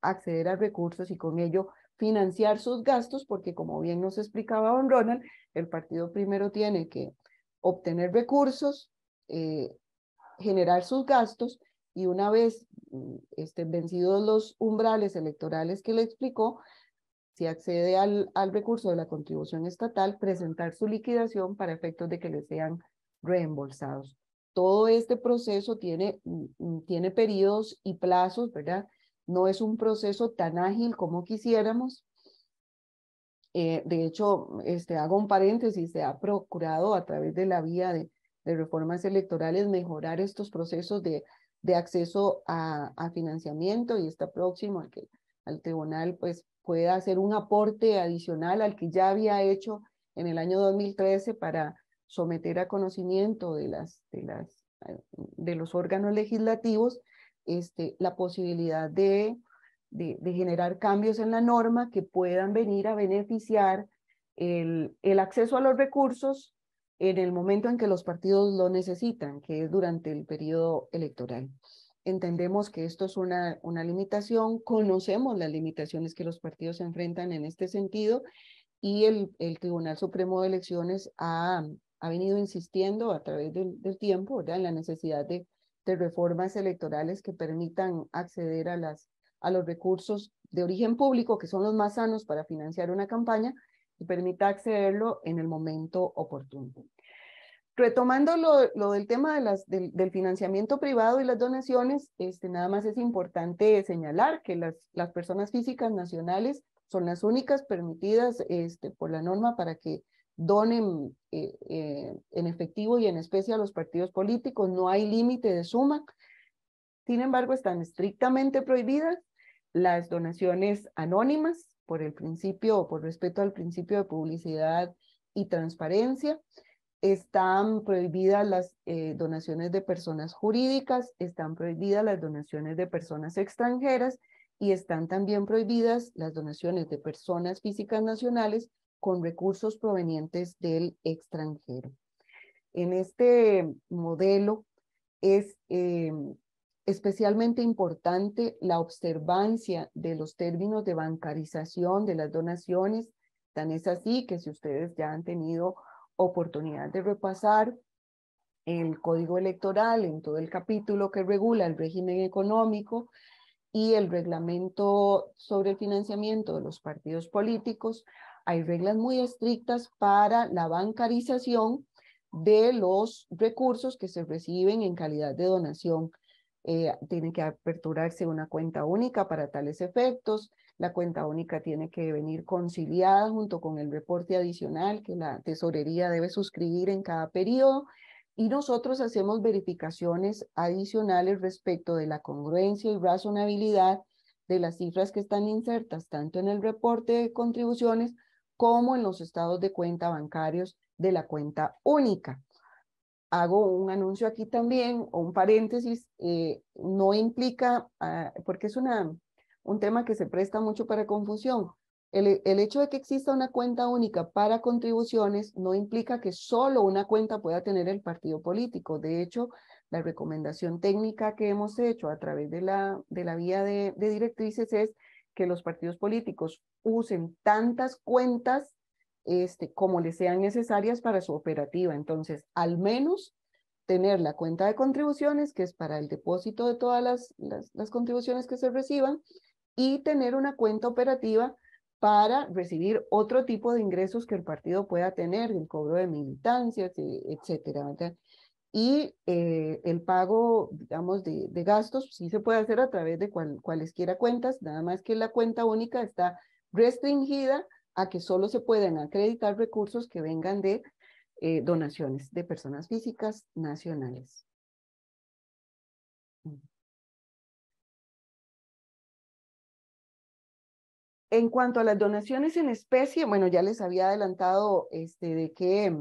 acceder a recursos y con ello financiar sus gastos, porque como bien nos explicaba don Ronald, el partido primero tiene que obtener recursos, generar sus gastos, y una vez vencidos los umbrales electorales que le explicó, si accede al recurso de la contribución estatal, presentar su liquidación para efectos de que le sean reembolsados. Todo este proceso tiene periodos y plazos, ¿verdad? No es un proceso tan ágil como quisiéramos. De hecho, hago un paréntesis, se ha procurado a través de la vía de reformas electorales mejorar estos procesos de acceso a financiamiento, y está próximo a que al tribunal pues pueda hacer un aporte adicional al que ya había hecho en el año 2013 para someter a conocimiento de los órganos legislativos la posibilidad de generar cambios en la norma que puedan venir a beneficiar el acceso a los recursos en el momento en que los partidos lo necesitan, que es durante el periodo electoral. Entendemos que esto es una limitación, conocemos las limitaciones que los partidos se enfrentan en este sentido, y el Tribunal Supremo de Elecciones ha venido insistiendo a través del tiempo, ¿verdad?, en la necesidad de reformas electorales que permitan acceder a los recursos de origen público, que son los más sanos para financiar una campaña, y permita accederlo en el momento oportuno. Retomando lo del tema del financiamiento privado y las donaciones, nada más es importante señalar que las personas físicas nacionales son las únicas permitidas por la norma para que donen en efectivo y en especie a los partidos políticos. No hay límite de suma. Sin embargo, están estrictamente prohibidas las donaciones anónimas por respeto al principio de publicidad y transparencia. Están prohibidas las donaciones de personas jurídicas, están prohibidas las donaciones de personas extranjeras, y están también prohibidas las donaciones de personas físicas nacionales con recursos provenientes del extranjero. En este modelo es especialmente importante la observancia de los términos de bancarización de las donaciones. Tan es así que si ustedes ya han tenido oportunidad de repasar el Código Electoral en todo el capítulo que regula el régimen económico y el reglamento sobre el financiamiento de los partidos políticos, hay reglas muy estrictas para la bancarización de los recursos que se reciben en calidad de donación. Tiene que aperturarse una cuenta única para tales efectos. La cuenta única tiene que venir conciliada junto con el reporte adicional que la tesorería debe suscribir en cada periodo. Y nosotros hacemos verificaciones adicionales respecto de la congruencia y razonabilidad de las cifras que están insertas tanto en el reporte de contribuciones como en los estados de cuenta bancarios de la cuenta única. Hago un anuncio aquí también, o un paréntesis, no implica, porque es un tema que se presta mucho para confusión. El hecho de que exista una cuenta única para contribuciones no implica que solo una cuenta pueda tener el partido político. De hecho, la recomendación técnica que hemos hecho a través de la vía de directrices es que los partidos políticos usen tantas cuentas como les sean necesarias para su operativa. Entonces, al menos tener la cuenta de contribuciones, que es para el depósito de todas las contribuciones que se reciban, y tener una cuenta operativa para recibir otro tipo de ingresos que el partido pueda tener, el cobro de militancias, etcétera, ¿verdad? Y el pago, digamos, de gastos sí se puede hacer a través de cualesquiera cuentas, nada más que la cuenta única está restringida a que solo se pueden acreditar recursos que vengan de donaciones de personas físicas nacionales. En cuanto a las donaciones en especie, bueno, ya les había adelantado de que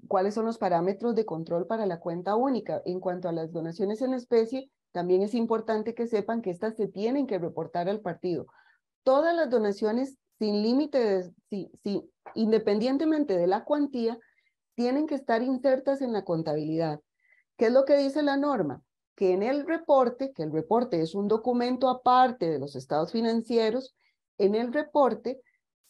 cuáles son los parámetros de control para la cuenta única. En cuanto a las donaciones en especie, también es importante que sepan que estas se tienen que reportar al partido. Todas las donaciones sin límite, independientemente de la cuantía, tienen que estar insertas en la contabilidad. ¿Qué es lo que dice la norma? Que en el reporte, que el reporte es un documento aparte de los estados financieros, en el reporte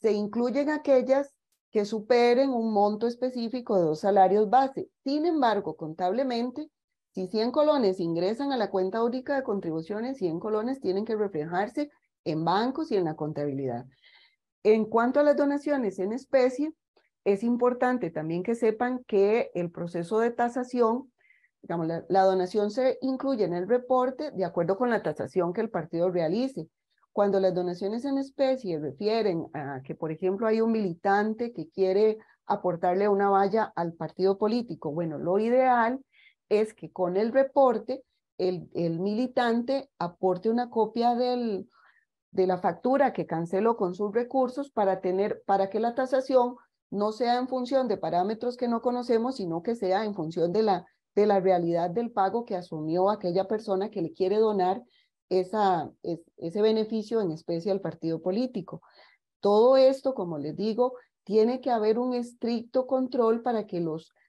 se incluyen aquellas que superen un monto específico de 2 salarios base. Sin embargo, contablemente, si 100 colones ingresan a la cuenta única de contribuciones, 100 colones tienen que reflejarse en bancos y en la contabilidad. En cuanto a las donaciones en especie, es importante también que sepan que el proceso de tasación, digamos, la donación se incluye en el reporte de acuerdo con la tasación que el partido realice. Cuando las donaciones en especie refieren a que, por ejemplo, hay un militante que quiere aportarle una valla al partido político, bueno, lo ideal es que con el reporte el militante aporte una copia de la factura que canceló con sus recursos para que la tasación no sea en función de parámetros que no conocemos, sino que sea en función de la realidad del pago que asumió aquella persona que le quiere donar ese beneficio en especie al partido político. Todo esto, como les digo, tiene que haber un estricto control para que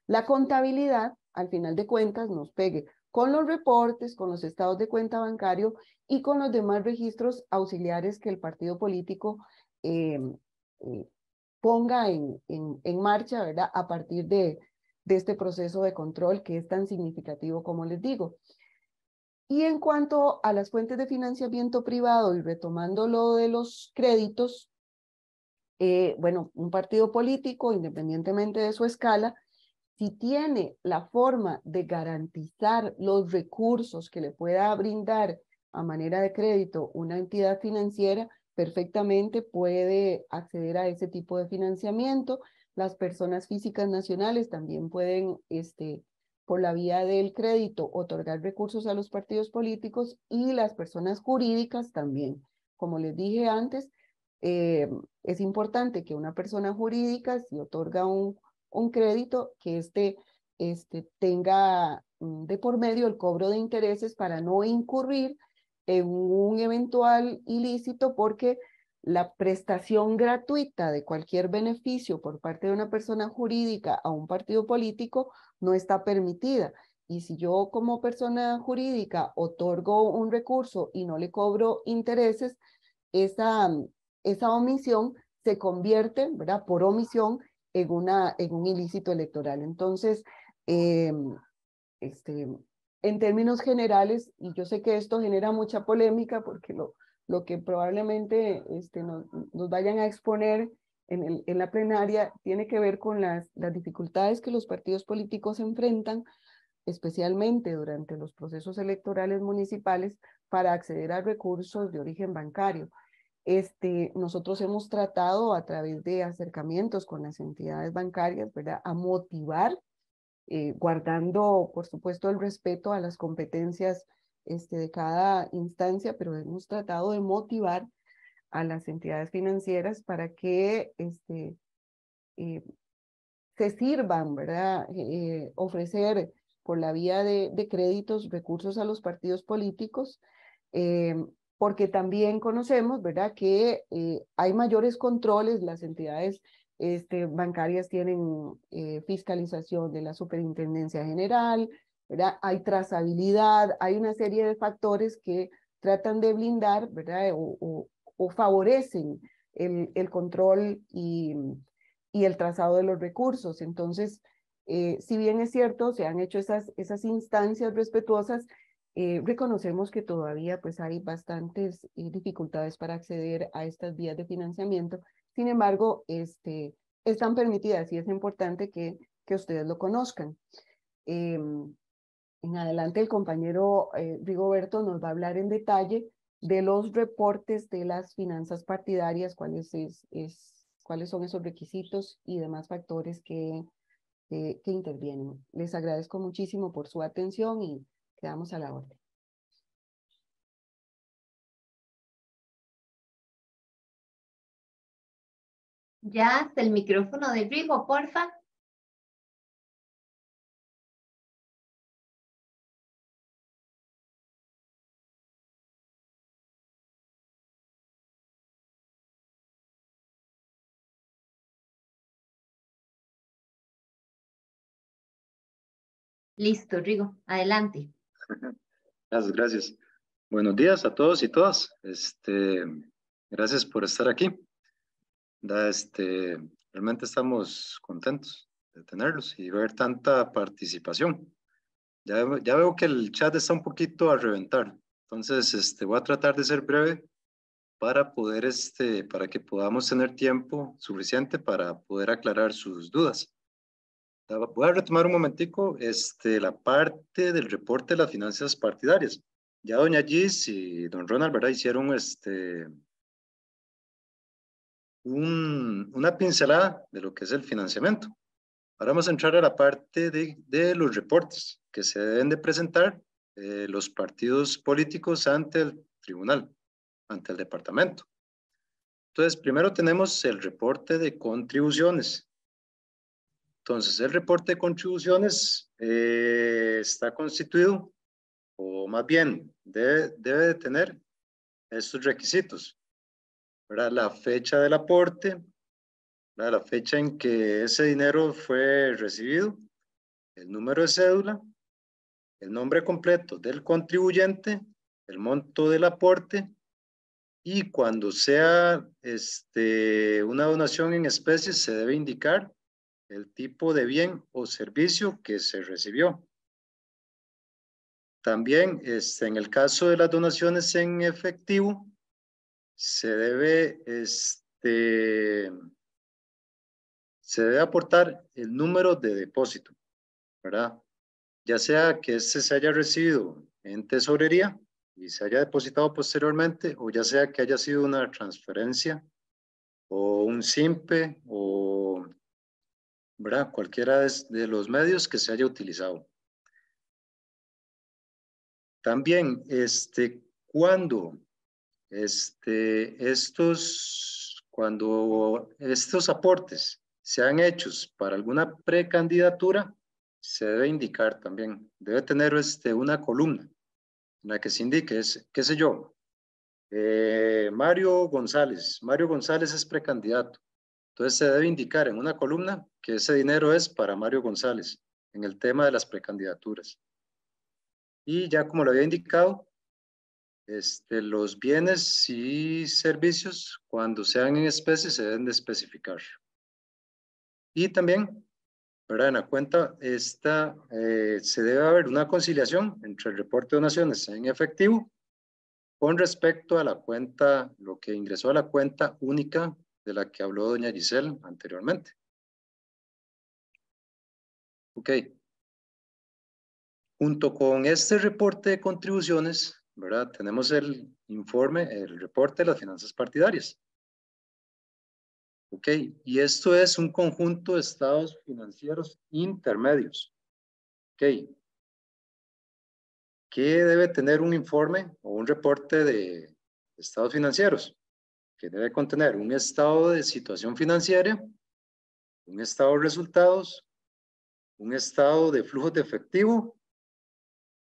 la contabilidad, al final de cuentas, nos pegue con los reportes, con los estados de cuenta bancario y con los demás registros auxiliares que el partido político ponga en marcha, ¿verdad? A partir de este proceso de control que es tan significativo como les digo. Y en cuanto a las fuentes de financiamiento privado y retomando lo de los créditos, bueno, un partido político, independientemente de su escala, si tiene la forma de garantizar los recursos que le pueda brindar a manera de crédito una entidad financiera, perfectamente puede acceder a ese tipo de financiamiento. Las personas físicas nacionales también pueden, por la vía del crédito, otorgar recursos a los partidos políticos y las personas jurídicas también. Como les dije antes, es importante que una persona jurídica, si otorga un crédito, que tenga de por medio el cobro de intereses para no incurrir en un eventual ilícito, porque la prestación gratuita de cualquier beneficio por parte de una persona jurídica a un partido político no está permitida. Y si yo como persona jurídica otorgo un recurso y no le cobro intereses, esa omisión se convierte, ¿verdad? Por omisión en un ilícito electoral. Entonces, en términos generales, y yo sé que esto genera mucha polémica porque lo que probablemente nos vayan a exponer en la plenaria tiene que ver con las dificultades que los partidos políticos enfrentan, especialmente durante los procesos electorales municipales, para acceder a recursos de origen bancario. Nosotros hemos tratado a través de acercamientos con las entidades bancarias, ¿verdad?, a motivar, guardando, por supuesto, el respeto a las competencias de cada instancia, pero hemos tratado de motivar a las entidades financieras para que se sirvan, ¿verdad?, ofrecer por la vía de créditos recursos a los partidos políticos, porque también conocemos, ¿verdad?, que hay mayores controles, las entidades bancarias tienen fiscalización de la Superintendencia General, ¿verdad?, hay trazabilidad, hay una serie de factores que tratan de blindar, ¿verdad?, o favorecen el control y el trazado de los recursos. Entonces, si bien es cierto, se han hecho esas instancias respetuosas, reconocemos que todavía pues hay bastantes dificultades para acceder a estas vías de financiamiento. Sin embargo, están permitidas y es importante que ustedes lo conozcan. En adelante el compañero Rigoberto nos va a hablar en detalle de los reportes de las finanzas partidarias, cuáles son esos requisitos y demás factores que intervienen. Les agradezco muchísimo por su atención y quedamos a la orden. Ya hasta el micrófono de Rigo, porfa. Listo, Rigo, adelante. Gracias. Buenos días a todos y todas. Gracias por estar aquí. Realmente estamos contentos de tenerlos y ver tanta participación. Ya veo que el chat está un poquito a reventar. Entonces, voy a tratar de ser breve para poder, para que podamos tener tiempo suficiente para poder aclarar sus dudas. Voy a retomar un momentico la parte del reporte de las finanzas partidarias. Ya doña Gis y don Ronald, ¿verdad?, hicieron una pincelada de lo que es el financiamiento. Ahora vamos a entrar a la parte de los reportes que se deben de presentar los partidos políticos ante el tribunal, ante el departamento. Entonces, primero tenemos el reporte de contribuciones. Entonces, el reporte de contribuciones está constituido, o más bien debe de tener estos requisitos, ¿verdad? La fecha del aporte, ¿verdad?, la fecha en que ese dinero fue recibido, el número de cédula, el nombre completo del contribuyente, el monto del aporte, y cuando sea una donación en especie se debe indicar el tipo de bien o servicio que se recibió. También en el caso de las donaciones en efectivo, se debe aportar el número de depósito, ¿verdad? Ya sea que se haya recibido en tesorería y se haya depositado posteriormente, o ya sea que haya sido una transferencia o un SIMPE o, ¿verdad?, cualquiera de los medios que se haya utilizado. También, cuando estos aportes sean hechos para alguna precandidatura, se debe indicar también, debe tener una columna en la que se indique, qué sé yo, Mario González. Mario González es precandidato. Entonces se debe indicar en una columna que ese dinero es para Mario González en el tema de las precandidaturas. Y ya como lo había indicado, los bienes y servicios, cuando sean en especie, se deben de especificar. Y también, ¿verdad? En la cuenta se debe haber una conciliación entre el reporte de donaciones en efectivo con respecto a la cuenta, lo que ingresó a la cuenta única de la que habló doña Giselle anteriormente. Ok. Junto con este reporte de contribuciones, ¿verdad? Tenemos el informe, el reporte de las finanzas partidarias. Ok, y esto es un conjunto de estados financieros intermedios. Ok. ¿Qué debe tener un informe o un reporte de estados financieros? Que debe contener un estado de situación financiera, un estado de resultados, un estado de flujos de efectivo,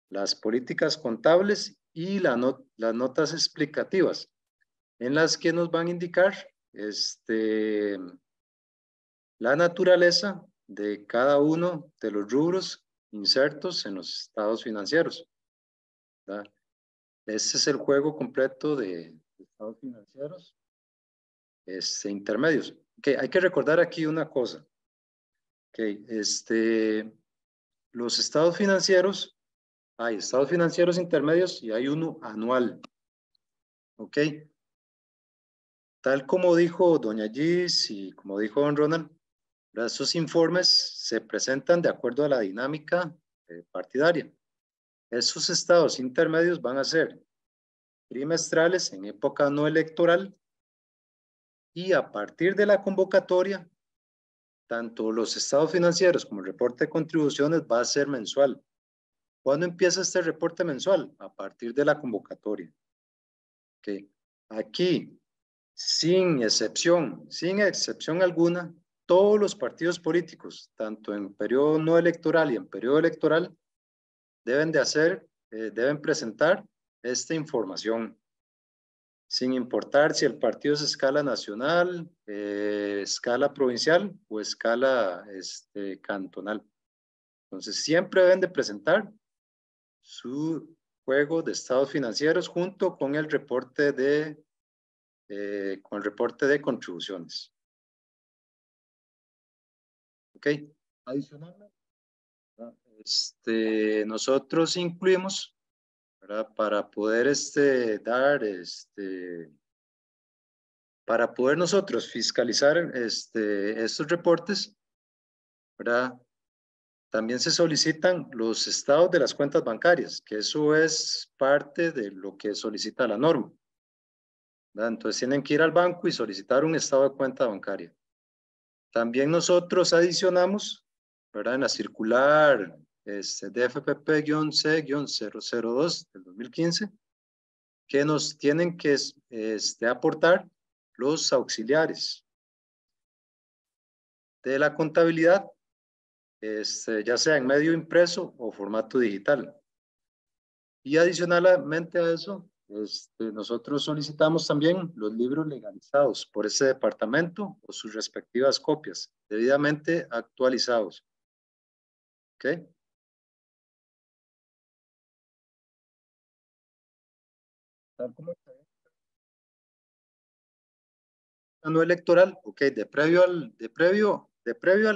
las políticas contables y las notas explicativas, en las que nos van a indicar la naturaleza de cada uno de los rubros insertos en los estados financieros, ¿verdad? Ese es el juego completo de estados financieros intermedios. Okay, hay que recordar aquí una cosa. Okay, los estados financieros, hay estados financieros intermedios y hay uno anual. Ok. Tal como dijo doña Gis y como dijo don Ronald, esos informes se presentan de acuerdo a la dinámica partidaria. Esos estados intermedios van a ser trimestrales en época no electoral y a partir de la convocatoria, tanto los estados financieros como el reporte de contribuciones va a ser mensual. ¿Cuándo empieza este reporte mensual? A partir de la convocatoria. Okay. Aquí, sin excepción alguna, todos los partidos políticos, tanto en periodo no electoral y en periodo electoral, deben presentar esta información, sin importar si el partido es escala nacional, escala provincial o escala cantonal. Entonces, siempre deben de presentar su juego de estados financieros junto con el reporte de contribuciones. Ok. Adicionalmente, nosotros incluimos, ¿verdad? Para poder para poder nosotros fiscalizar estos reportes, ¿verdad? También se solicitan los estados de las cuentas bancarias, que eso es parte de lo que solicita la norma, ¿verdad? Entonces tienen que ir al banco y solicitar un estado de cuenta bancaria. También nosotros adicionamos, ¿verdad? En la circular DFPP-C-002 del 2015, que nos tienen que aportar los auxiliares de la contabilidad, ya sea en medio impreso o formato digital. Y adicionalmente a eso, nosotros solicitamos también los libros legalizados por ese departamento o sus respectivas copias, debidamente actualizados. ¿Ok? Tal como no electoral, ok, de previo a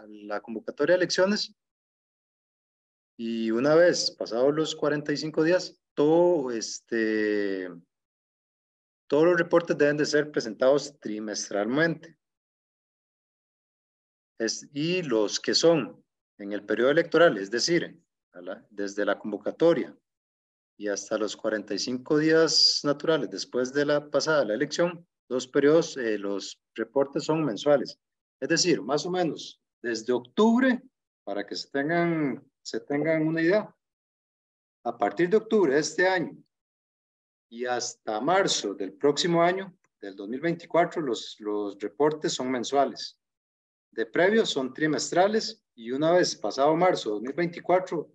la convocatoria de elecciones, y una vez pasados los 45 días, todos los reportes deben de ser presentados trimestralmente. Y los que son en el periodo electoral, es decir, desde la convocatoria y hasta los 45 días naturales después de la pasada la elección, los periodos, los reportes son mensuales. Es decir, más o menos desde octubre, para que se tengan una idea, a partir de octubre de este año y hasta marzo del próximo año, del 2024, los reportes son mensuales. De previo son trimestrales y una vez pasado marzo de 2024,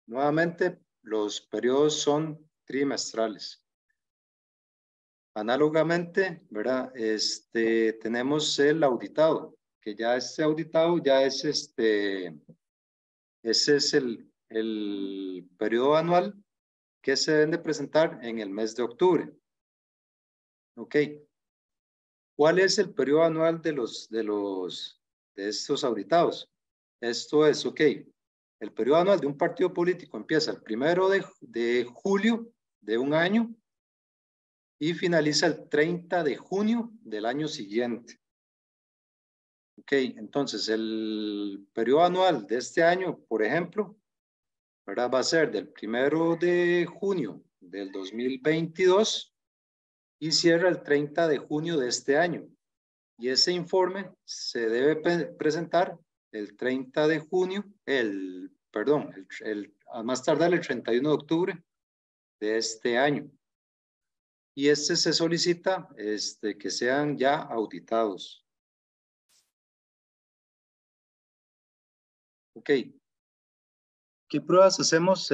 nuevamente los periodos son trimestrales. Análogamente, ¿verdad? Tenemos el auditado, que ya este auditado ya es ese es el periodo anual que se deben de presentar en el mes de octubre. Ok. ¿Cuál es el periodo anual de estos auditados? Esto es, ok, el periodo anual de un partido político empieza el 1 de julio de un año y finaliza el 30 de junio del año siguiente. Ok, entonces el periodo anual de este año, por ejemplo, ¿verdad? Va a ser del 1 de junio del 2022 y cierra el 30 de junio de este año. Y ese informe se debe presentar el 30 de junio, a más tardar el 31 de octubre de este año. Y se solicita que sean ya auditados. Ok. ¿Qué pruebas hacemos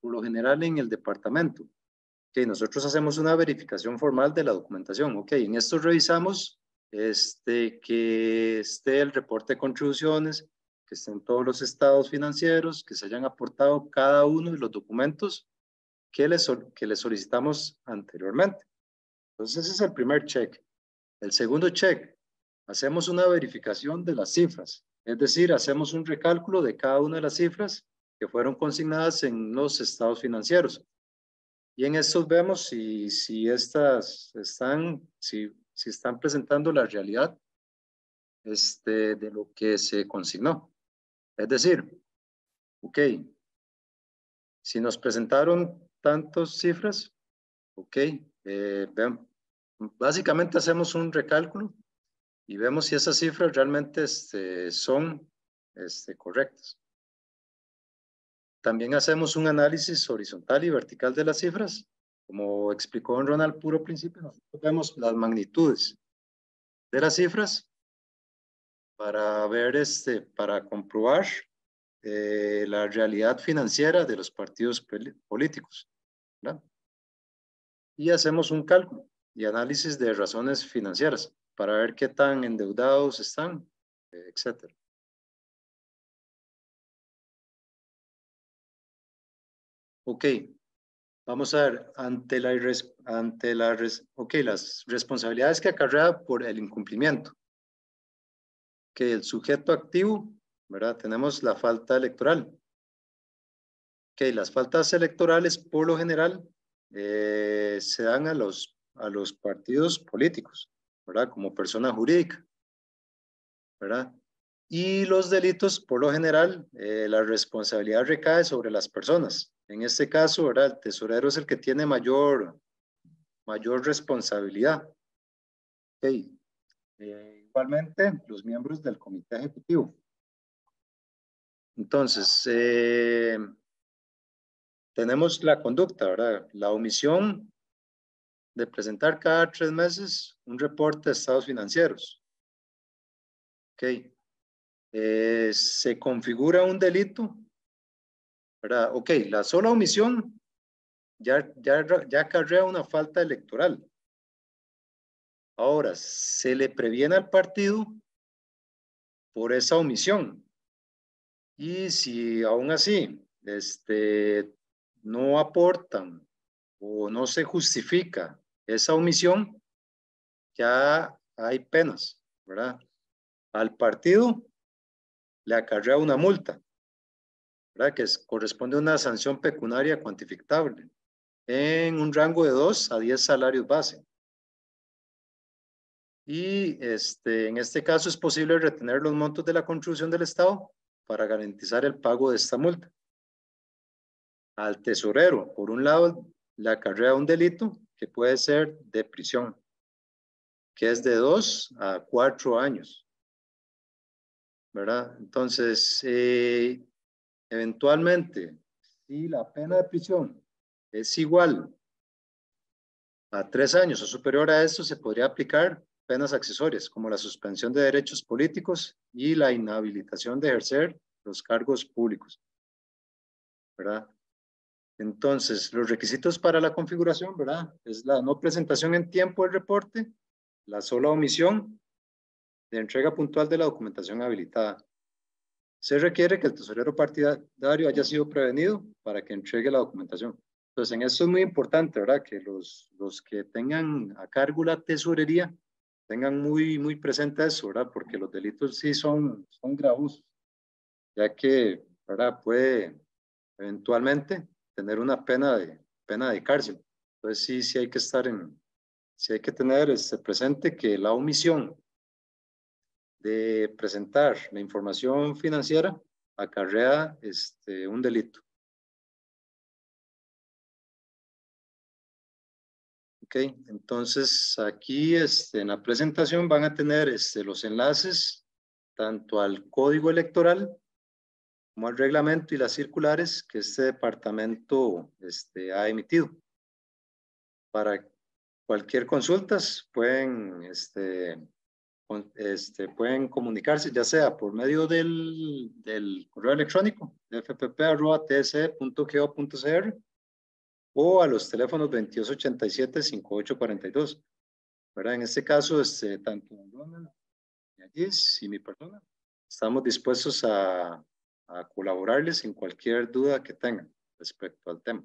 por lo general en el departamento? Ok, nosotros hacemos una verificación formal de la documentación. Ok, en esto revisamos que esté el reporte de contribuciones, que estén todos los estados financieros, que se hayan aportado cada uno de los documentos que les solicitamos anteriormente. Entonces ese es el primer check. El segundo check, hacemos una verificación de las cifras, es decir, hacemos un recálculo de cada una de las cifras que fueron consignadas en los estados financieros. Y en estos vemos si están presentando la realidad de lo que se consignó. Es decir, ok, si nos presentaron tantas cifras, ok, básicamente hacemos un recálculo y vemos si esas cifras realmente son correctas. También hacemos un análisis horizontal y vertical de las cifras. Como explicó don Ronald al puro principio, nosotros vemos las magnitudes de las cifras para ver, para comprobar la realidad financiera de los partidos políticos, ¿verdad? Y hacemos un cálculo y análisis de razones financieras para ver qué tan endeudados están, etcétera. Ok, vamos a ver, las responsabilidades que acarrea por el incumplimiento. Que el sujeto activo, ¿verdad? Tenemos la falta electoral. Ok, las faltas electorales por lo general se dan a los partidos políticos, ¿verdad? Como persona jurídica, ¿verdad? Y los delitos, por lo general, la responsabilidad recae sobre las personas. En este caso, ¿verdad? El tesorero es el que tiene mayor responsabilidad. Okay. Igualmente, los miembros del comité ejecutivo. Entonces, tenemos la conducta, ¿verdad? La omisión de presentar cada 3 meses un reporte de estados financieros. Ok. Se configura un delito, ¿verdad? Ok, la sola omisión ya acarrea una falta electoral. Ahora, se le previene al partido por esa omisión. Y si aún así no aportan o no se justifica esa omisión, ya hay penas, ¿verdad? Al partido le acarrea una multa, ¿verdad? Que corresponde a una sanción pecuniaria cuantificable en un rango de 2 a 10 salarios base. Y en este caso es posible retener los montos de la contribución del Estado para garantizar el pago de esta multa. Al tesorero, por un lado, le acarrea un delito que puede ser de prisión, que es de 2 a 4 años, ¿verdad? Entonces, eventualmente, si la pena de prisión es igual a 3 años o superior a esto, se podría aplicar penas accesorias, como la suspensión de derechos políticos y la inhabilitación de ejercer los cargos públicos, ¿verdad? Entonces, los requisitos para la configuración, ¿verdad? Es la no presentación en tiempo del reporte, la sola omisión de entrega puntual de la documentación habilitada. Se requiere que el tesorero partidario haya sido prevenido para que entregue la documentación. Entonces, en esto es muy importante, ¿verdad? Que los que tengan a cargo la tesorería tengan muy presente eso, ¿verdad? Porque los delitos sí son gravosos, ya que, ¿verdad? Puede eventualmente tener una pena de cárcel. Entonces, sí hay que estar sí hay que tener presente que la omisión de presentar la información financiera acarrea un delito. Ok, entonces aquí en la presentación van a tener los enlaces tanto al código electoral como al reglamento y las circulares que este departamento ha emitido. Para cualquier consulta pueden pueden comunicarse ya sea por medio del correo electrónico fpp@tse.go.cr o a los teléfonos 2287-5842. ¿Verdad? En este caso, tanto Ronald, Yagis y mi persona, estamos dispuestos a colaborarles en cualquier duda que tengan respecto al tema.